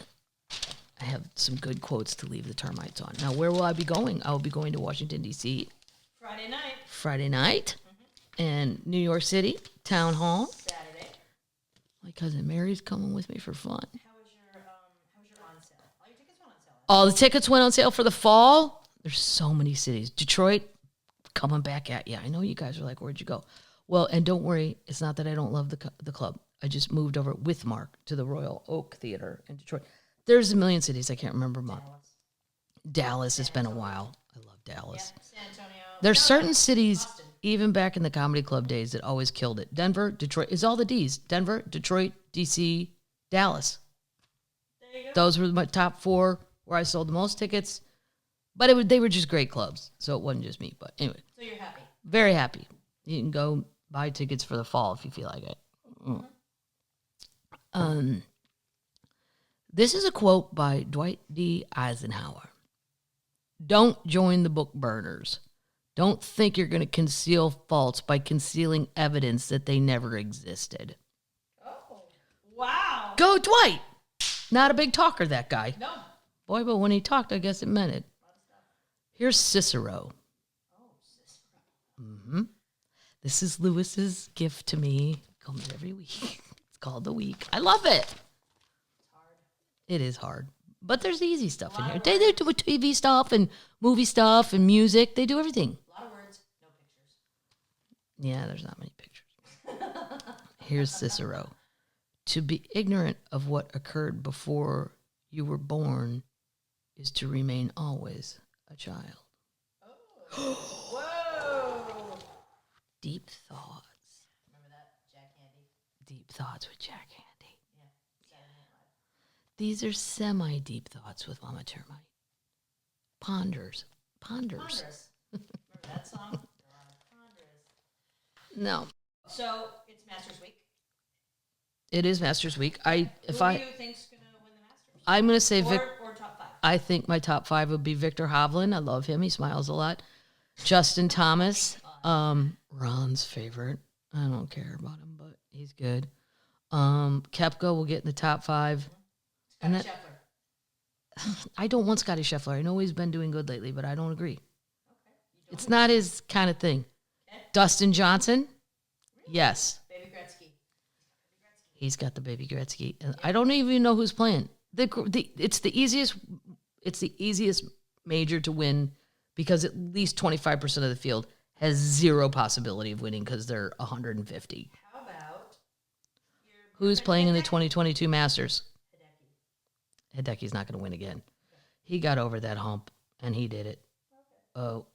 I have some good quotes to leave the termites on. Now, where will I be going? I will be going to Washington, D.C. Friday night. Mm-hmm. And New York City, Town Hall. Saturday. My cousin Mary's coming with me for fun. How was your on sale? All your tickets went on sale. All the tickets went on sale for the fall. There's so many cities. Detroit, coming back at you. I know you guys are like, where'd you go? Well, and don't worry, it's not that I don't love the club. I just moved over with Mark to the Royal Oak Theater in Detroit. There's a million cities. I can't remember them. Dallas. It's been a while. I love Dallas. Yeah, San Antonio. There's certain cities, Austin. even back in the comedy club days, that always killed it. Denver, Detroit. It's all the D's. Denver, Detroit, D.C., Dallas. There you go. Those were my top 4 where I sold the most tickets. But they were just great clubs, so it wasn't just me. But anyway. So you're happy. Very happy. You can go buy tickets for the fall if you feel like it. This is a quote by Dwight D. Eisenhower. Don't join the book burners. Don't think you're going to conceal faults by concealing evidence that they never existed. Oh, wow. Go Dwight! Not a big talker, that guy. No. Boy, but when he talked, I guess it meant it. Here's Cicero. Oh, Cicero. Mm-hmm. This is Lewis's gift to me. It comes every week. It's called The Week. I love it. It's hard. It is hard. But there's easy stuff in here. They do TV stuff and movie stuff and music. They do everything. A lot of words, no pictures. Yeah, there's not many pictures. Here's Cicero. To be ignorant of what occurred before you were born is to remain always a child. Oh. Whoa. Deep thoughts. Remember that? Jack Handy? Deep thoughts with Jack Handy. Yeah. Saturday Night Live. These are semi-deep thoughts with Mama Termite. Ponders. Ponderous. Remember that song? Ponderous. No. So it's Masters Week. It is Masters Week. Who do you think's gonna win the Masters? I'm gonna say or top 5. I think my top 5 would be Victor Hovland. I love him. He smiles a lot. Justin Thomas. Ron's favorite. I don't care about him, but he's good. Koepka will get in the top 5. Scotty Scheffler. I don't want Scotty Scheffler. I know he's been doing good lately, but I don't agree. Okay. It's not his kind of thing. Okay. Dustin Johnson? Really? Yes. Baby Gretzky. He's got the baby Gretzky. And I don't even know who's playing. It's the easiest major to win because at least 25% of the field has zero possibility of winning because they're 150. How about Who's playing in the 2022 Masters? Hideki's not going to win again. Okay. He got over that hump, and he did it. Okay.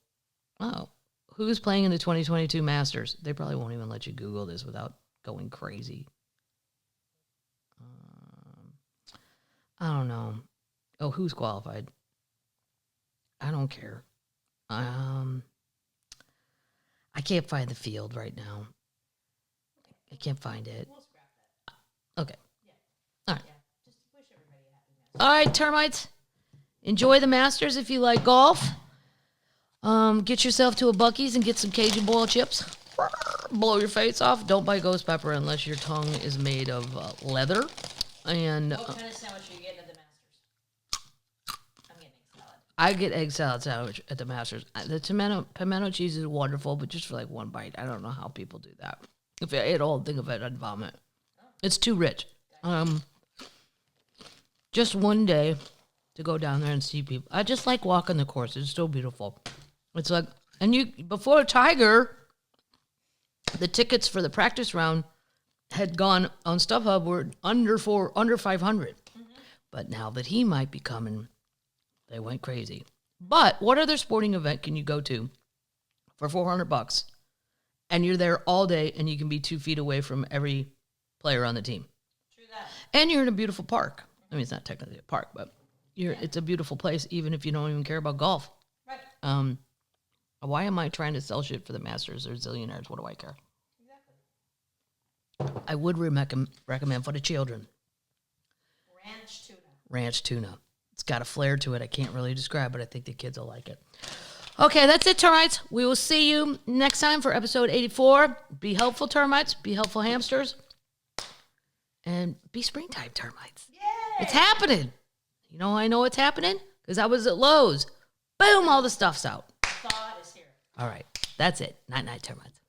Oh. Who's playing in the 2022 Masters? They probably won't even let you Google this without going crazy. I don't know. Oh, who's qualified? I don't care. I can't find the field right now. I can't find it. We'll scrap that. Okay. Yeah. All right. Yeah. Just wish everybody a happy Masters. All right, termites. Enjoy the Masters if you like golf. Get yourself to a Buc-ee's and get some Cajun boiled chips. Blow your face off. Don't buy ghost pepper unless your tongue is made of leather. And What kind of sandwich are you getting at the Masters? I'm getting a salad. I get egg salad sandwich at the Masters. The pimento cheese is wonderful, but just for like one bite. I don't know how people do that. If I ate a whole thing of it, I'd vomit. It's too rich. Just one day to go down there and see people. I just like walking the course. It's so beautiful. It's like, and you before Tiger, the tickets for the practice round had gone on StubHub were under 500. But now that he might be coming, they went crazy. But what other sporting event can you go to for $400 and you're there all day and you can be 2 feet away from every player on the team? True that. And you're in a beautiful park. I mean, it's not technically a park, but it's a beautiful place even if you don't even care about golf. Right. Why am I trying to sell shit for the Masters? They're zillionaires. What do I care? Exactly. I would recommend for the children. Ranch tuna. It's got a flair to it. I can't really describe, but I think the kids will like it. Okay, that's it, termites. We will see you next time for episode 84. Be helpful, termites. Be helpful, hamsters. And be springtime, termites. Yay! It's happening. You know how I know it's happening? Because I was at Lowe's. Boom, all the stuff's out. Thaw is here. All right, that's it. Night-night, termites.